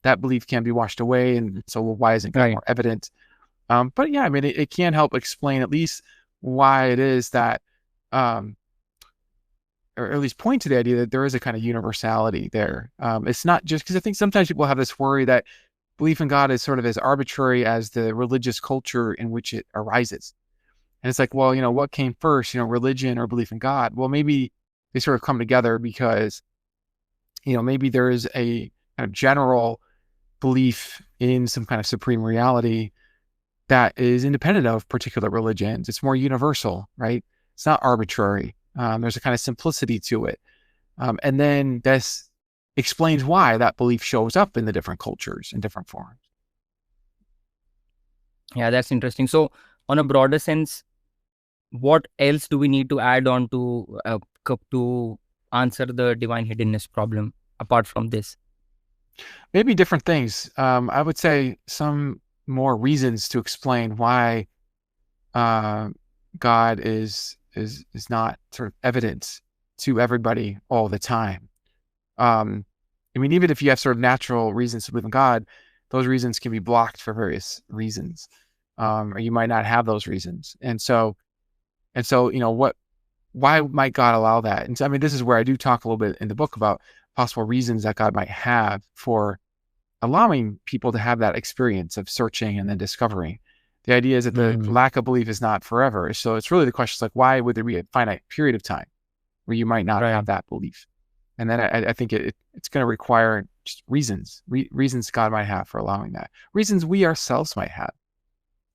that belief can be washed away. And so, well, why isn't God more evident? But yeah, I mean, it can help explain at least why it is that, or at least point to the idea that there is a kind of universality there. It's not just because I think sometimes people have this worry that belief in God is sort of as arbitrary as the religious culture in which it arises. And it's like, well, what came first, religion or belief in God? Well, maybe they sort of come together because, maybe there is a kind of general belief in some kind of supreme reality that is independent of particular religions. It's more universal, right? It's not arbitrary. There's a kind of simplicity to it. And then this explains why that belief shows up in the different cultures in different forms. Yeah, that's interesting. So on a broader sense, what else do we need to add on to answer the divine hiddenness problem apart from this? Maybe different things. I would say some more reasons to explain why God is not sort of evident to everybody all the time. I mean, even if you have sort of natural reasons to believe in God, those reasons can be blocked for various reasons, or you might not have those reasons. And so, why might God allow that? And so, I mean, this is where I do talk a little bit in the book about possible reasons that God might have for allowing people to have that experience of searching and then discovering. The idea is that the lack of belief is not forever. So it's really the question is like, why would there be a finite period of time where you might not have that belief? And then I think it's going to require just reasons God might have for allowing that. Reasons we ourselves might have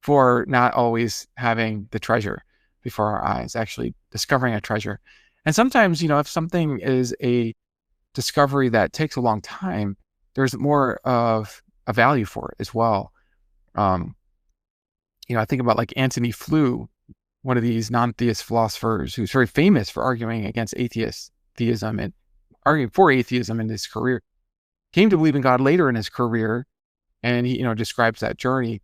for not always having the treasure before our eyes, actually discovering a treasure. And sometimes, if something is a discovery that takes a long time, there's more of a value for it as well. I think about like Antony Flew, one of these non-theist philosophers who's very famous for arguing against theism and arguing for atheism in his career, came to believe in God later in his career, and he describes that journey.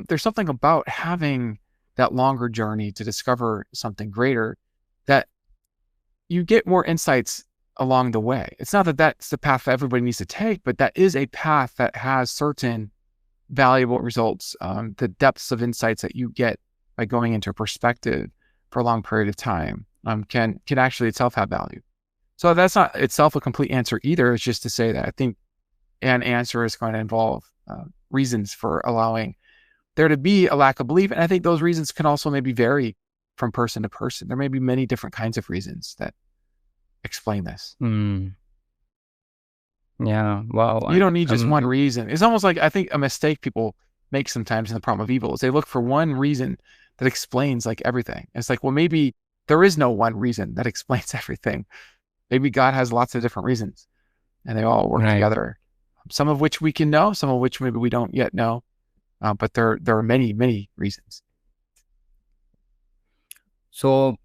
There's something about having that longer journey to discover something greater that you get more insights along the way. It's not that that's the path that everybody needs to take, but that is a path that has certain valuable results. The depths of insights that you get by going into a perspective for a long period of time can actually itself have value. So that's not itself a complete answer either. It's just to say that I think an answer is going to involve reasons for allowing there to be a lack of belief. And I think those reasons can also maybe vary from person to person. There may be many different kinds of reasons that explain this. Yeah. Wow. You don't need just one reason. It's almost like, I think, a mistake people make sometimes in the problem of evil is they look for one reason that explains like everything. It's like, well, maybe there is no one reason that explains everything. Maybe God has lots of different reasons and they all work together. Some of which we can know, some of which maybe we don't yet know. But there are many, many reasons. So,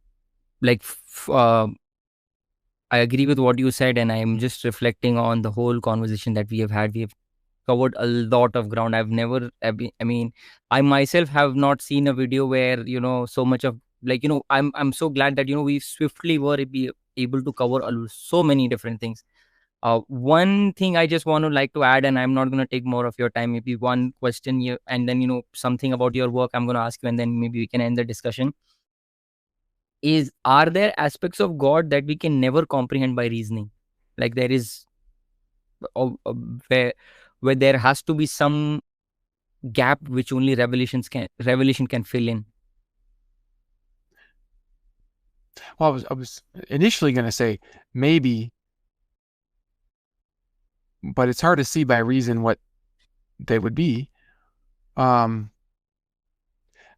like, I agree with what you said, and I'm just reflecting on the whole conversation that we have had. We have covered a lot of ground. I myself have not seen a video where, so much of, like, I'm so glad that, we swiftly were able to cover so many different things. One thing I just want to like to add, and I'm not going to take more of your time, maybe one question here, and then, something about your work I'm going to ask you, and then maybe we can end the discussion. Are there aspects of God that we can never comprehend by reasoning? Like there is, where there has to be some gap which only revelation can fill in. Well, I was initially going to say maybe, but it's hard to see by reason what they would be. But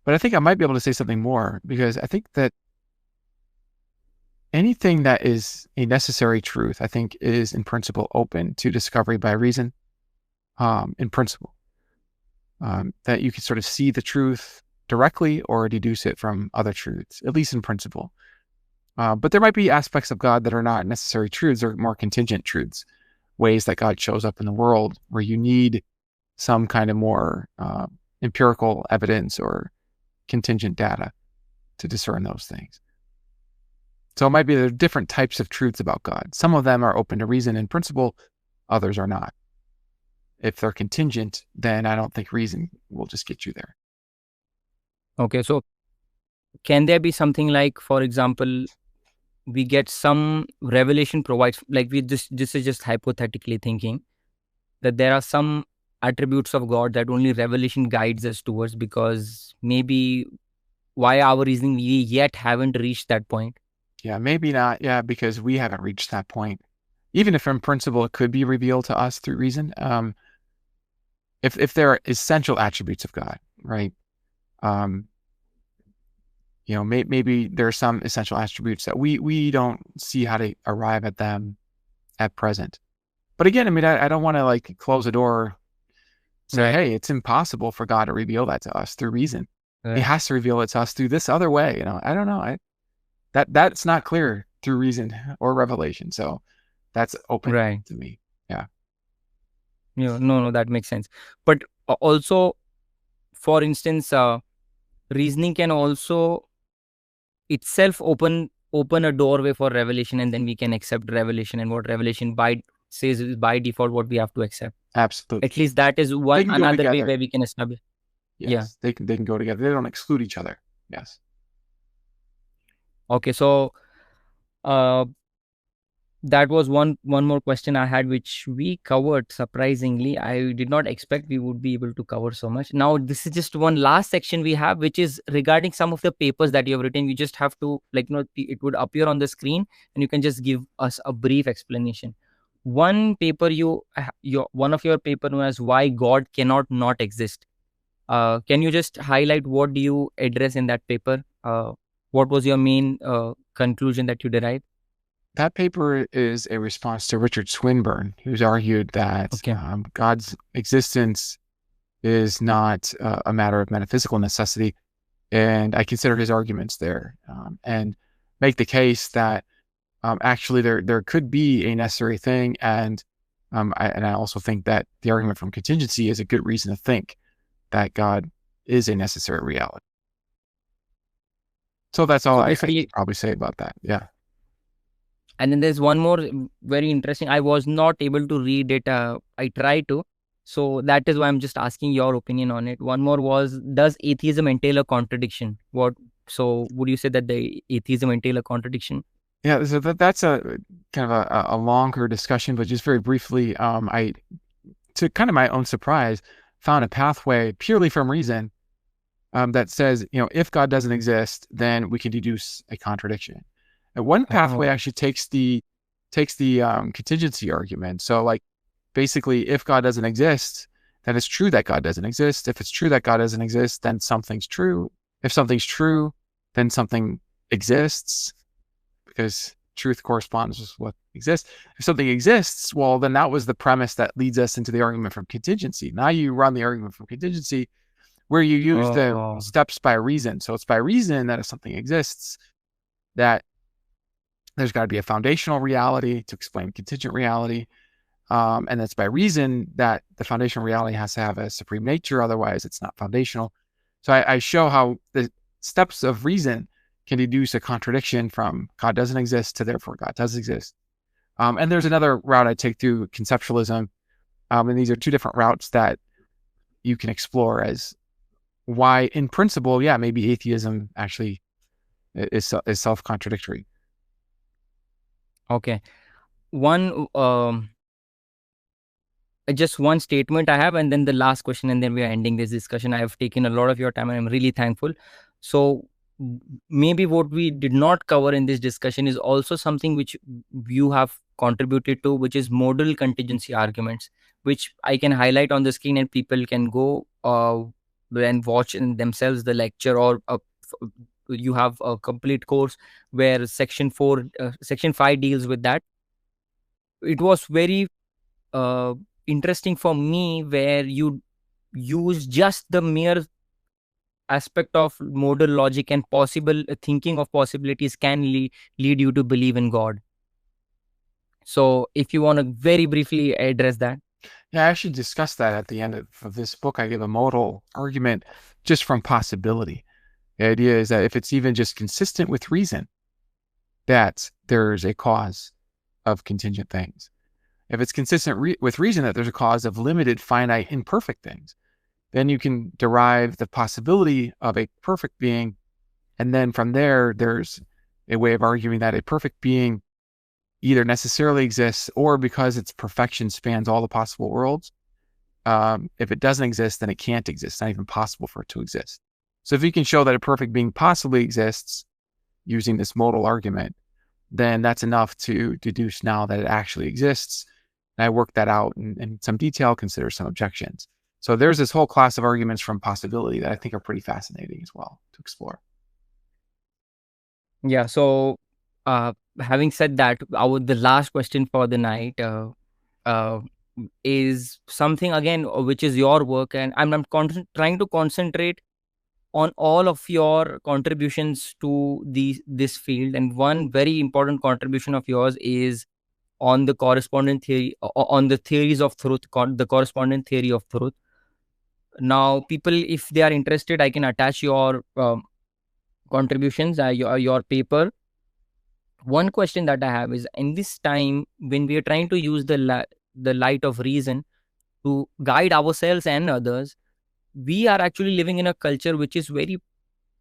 I think I might be able to say something more, because I think that anything that is a necessary truth, I think, is in principle open to discovery by reason, in principle. That you can sort of see the truth directly or deduce it from other truths, at least in principle. But there might be aspects of God that are not necessary truths, or more contingent truths, ways that God shows up in the world where you need some kind of more empirical evidence or contingent data to discern those things. So it might be there are different types of truths about God. Some of them are open to reason in principle, others are not. If they're contingent, then I don't think reason will just get you there. Okay, so can there be something like, for example, we get some revelation provides, like this is just hypothetically thinking, that there are some attributes of God that only revelation guides us towards, because maybe why our reasoning we yet haven't reached that point. Yeah, maybe not. Yeah, because we haven't reached that point. Even if in principle it could be revealed to us through reason. If there are essential attributes of God, right? Maybe there are some essential attributes that we don't see how to arrive at them at present. But again, I don't want to like close the door, say, hey, it's impossible for God to reveal that to us through reason. He has to reveal it to us through this other way. I don't know. That's not clear through reason or revelation. So that's open to me. Yeah. No, that makes sense. But also, for instance, reasoning can also itself open a doorway for revelation, and then we can accept revelation, and what revelation says is by default what we have to accept. Absolutely. At least that is another way where we can establish. Yes, they can go together. They don't exclude each other. Yes. Okay, so that was one more question I had, which we covered surprisingly. I did not expect we would be able to cover so much. Now, this is just one last section we have, which is regarding some of the papers that you have written. You just have to, it would appear on the screen, and you can just give us a brief explanation. One paper one of your paper known as "Why God Cannot Not Exist." Can you just highlight what do you address in that paper? What was your main conclusion that you derived? That paper is a response to Richard Swinburne, who's argued that Okay. God's existence is not a matter of metaphysical necessity. And I consider his arguments there and make the case that actually there could be a necessary thing. And I also think that the argument from contingency is a good reason to think that God is a necessary reality. So that's all So I can basically, probably say about that. Yeah. and then there's one more very interesting. I was not able to read it. I tried to. So that is why I'm just asking your opinion on it. One more was, does atheism entail a contradiction? So would you say that the atheism entail a contradiction? Yeah, so that's a kind of a longer discussion, but just very briefly, I, to kind of my own surprise, found a pathway purely from reason that says, if God doesn't exist, then we can deduce a contradiction. And one pathway actually takes the contingency argument. So, like, basically, if God doesn't exist, then it's true that God doesn't exist. If it's true that God doesn't exist, then something's true. If something's true, then something exists, because truth corresponds with what exists. If something exists, well, then that was the premise that leads us into the argument from contingency. Now you run the argument from contingency where you use the steps by reason. So it's by reason that if something exists, that there's got to be a foundational reality to explain contingent reality. And that's by reason that the foundational reality has to have a supreme nature. Otherwise, it's not foundational. So I show how the steps of reason can deduce a contradiction from God doesn't exist to therefore God does exist. And there's another route I take through conceptualism. And these are two different routes that you can explore as why, in principle, yeah, maybe atheism actually is self-contradictory. Okay. One, just one statement I have, and then the last question, and then we are ending this discussion. I have taken a lot of your time, and I'm really thankful. So maybe what we did not cover in this discussion is also something which you have contributed to, which is modal contingency arguments, which I can highlight on the screen, and people can go and watch in themselves the lecture, or you have a complete course where section 5 deals with that. It was very interesting for me, where you use just the mere aspect of modal logic and possible thinking of possibilities can lead you to believe in God. So if you want to very briefly address that. Yeah, I actually discussed that at the end of this book. I give a modal argument just from possibility. The idea is that if it's even just consistent with reason, that there's a cause of contingent things. If it's consistent with reason that there's a cause of limited, finite, imperfect things, then you can derive the possibility of a perfect being. And then from there, there's a way of arguing that a perfect being either necessarily exists, or because its perfection spans all the possible worlds, if it doesn't exist, then it can't exist. It's not even possible for it to exist. So if you can show that a perfect being possibly exists using this modal argument, then that's enough to deduce now that it actually exists. And I worked that out in some detail, consider some objections. So there's this whole class of arguments from possibility that I think are pretty fascinating as well to explore. Yeah. So having said that, the last question for the night is something again which is your work, and I'm trying to concentrate on all of your contributions to this field. And one very important contribution of yours is on the correspondent theory, on the theories of truth, the correspondent theory of truth. Now, people, if they are interested, I can attach your contributions, your paper. One question that I have is, in this time when we are trying to use the light of reason to guide ourselves and others, we are actually living in a culture which is very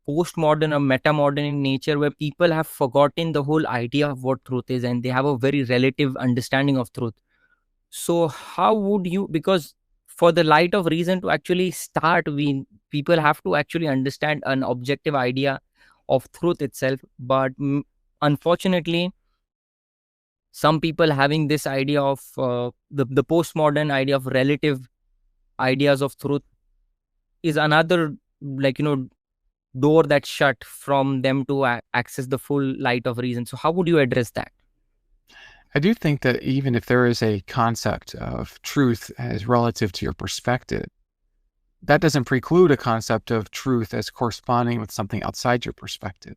postmodern or metamodern in nature, where people have forgotten the whole idea of what truth is, and they have a very relative understanding of truth. So how would you, because for the light of reason to actually start, people have to actually understand an objective idea of truth itself. But unfortunately, some people having this idea of the postmodern idea of relative ideas of truth is another, door that's shut from them to access the full light of reason. So how would you address that? I do think that even if there is a concept of truth as relative to your perspective, that doesn't preclude a concept of truth as corresponding with something outside your perspective.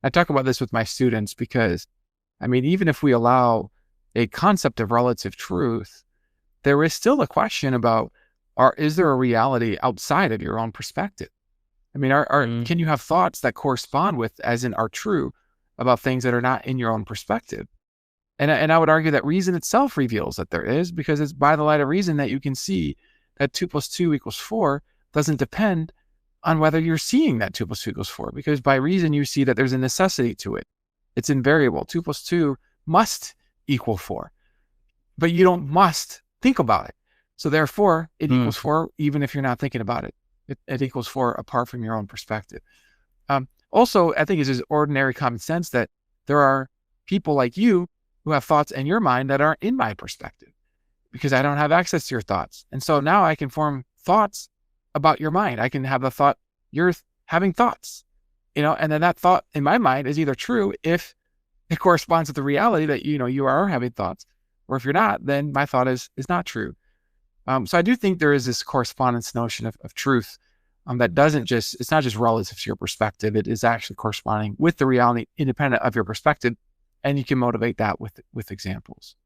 I talk about this with my students because, I mean, even if we allow a concept of relative truth, there is still a question about, is there a reality outside of your own perspective? I mean, can you have thoughts that correspond with, as in are true, about things that are not in your own perspective? And I would argue that reason itself reveals that there is, because it's by the light of reason that you can see that 2 + 2 = 4 doesn't depend on whether you're seeing that 2 + 2 = 4, because by reason you see that there's a necessity to it. It's invariable. 2 + 2 must equal 4, but you don't must think about it. So therefore, it equals 4 even if you're not thinking about it. It equals 4 apart from your own perspective. Also, I think it's just ordinary common sense that there are people like you who have thoughts in your mind that aren't in my perspective, because I don't have access to your thoughts. And so now I can form thoughts about your mind. I can have the thought, you're having thoughts, and then that thought in my mind is either true if it corresponds with the reality that, you are having thoughts, or if you're not, then my thought is not true. So I do think there is this correspondence notion of truth that it's not just relative to your perspective. It is actually corresponding with the reality independent of your perspective. And you can motivate that with examples.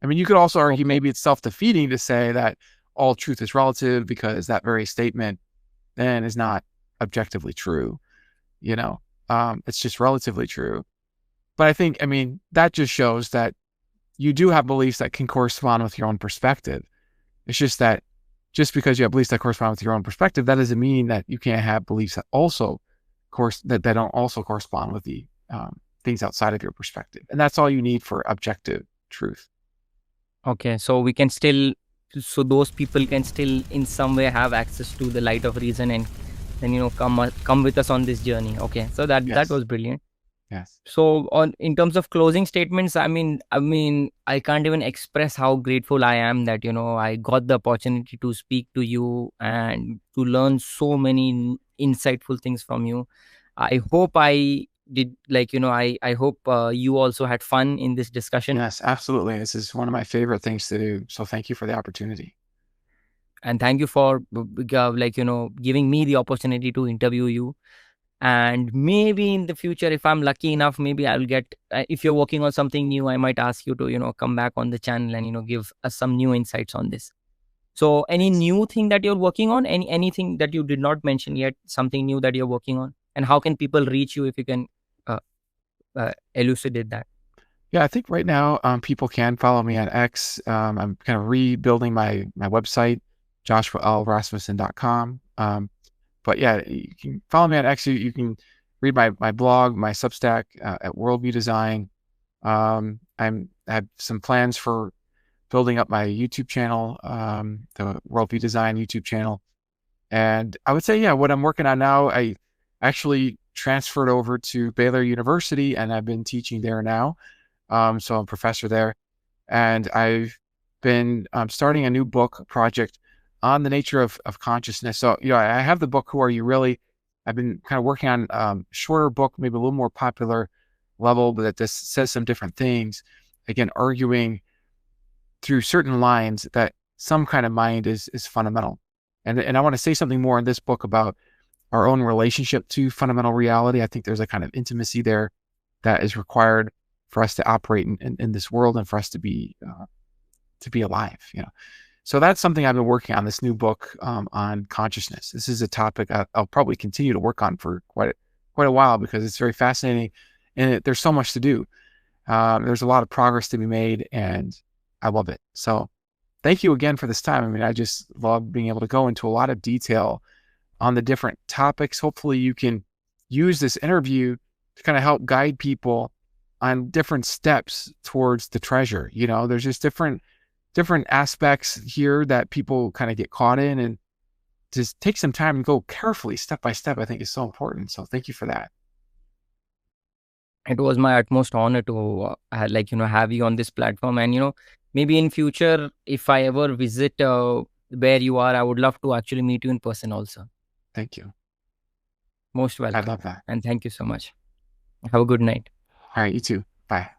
I mean, you could also argue maybe it's self-defeating to say that all truth is relative, because that very statement then is not objectively true. It's just relatively true. But I mean, that just shows that you do have beliefs that can correspond with your own perspective. It's just that just because you have beliefs that correspond with your own perspective, that doesn't mean that you can't have beliefs that also that don't also correspond with the things outside of your perspective. And that's all you need for objective truth. Okay, so those people can still in some way have access to the light of reason, and then come with us on this journey. Okay, so that was brilliant. Yes. So in terms of closing statements, I mean, I can't even express how grateful I am that I got the opportunity to speak to you and to learn so many insightful things from you. I hope I did, I hope you also had fun in this discussion. Yes, absolutely. This is one of my favorite things to do. So thank you for the opportunity. And thank you for giving me the opportunity to interview you. And maybe in the future, if I'm lucky enough, maybe I'll get, if you're working on something new, I might ask you to, come back on the channel and, give us some new insights on this. So any new thing that you're working on, anything that you did not mention yet, something new that you're working on, and how can people reach you, if you can elucidate that? Yeah, I think right now people can follow me on X. I'm kind of rebuilding my website, joshualrasmussen.com. But yeah, you can follow me on X. You can read my blog, my Substack at Worldview Design. I have some plans for building up my YouTube channel, the Worldview Design YouTube channel. And I would say, yeah, what I'm working on now, I actually transferred over to Baylor University, and I've been teaching there now. So I'm a professor there, and I've been starting a new book project on the nature of consciousness. So, I have the book, Who Are You Really? I've been kind of working on shorter book, maybe a little more popular level, but that just says some different things. Again, arguing through certain lines that some kind of mind is fundamental. And I want to say something more in this book about our own relationship to fundamental reality. I think there's a kind of intimacy there that is required for us to operate in this world and for us to be alive. So that's something I've been working on, this new book on consciousness. This is a topic I'll probably continue to work on for quite a while, because it's very fascinating, and there's so much to do. There's a lot of progress to be made, and I love it. So thank you again for this time. I mean, I just love being able to go into a lot of detail on the different topics. Hopefully you can use this interview to kind of help guide people on different steps towards the treasure. There's just different aspects here that people kind of get caught in, and just take some time and go carefully, step by step, I think is so important. So thank you for that. It was my utmost honor to have you on this platform. And maybe in future, if I ever visit where you are, I would love to actually meet you in person also. Thank you. Most welcome. I love that. And thank you so much. Have a good night. All right, you too. Bye.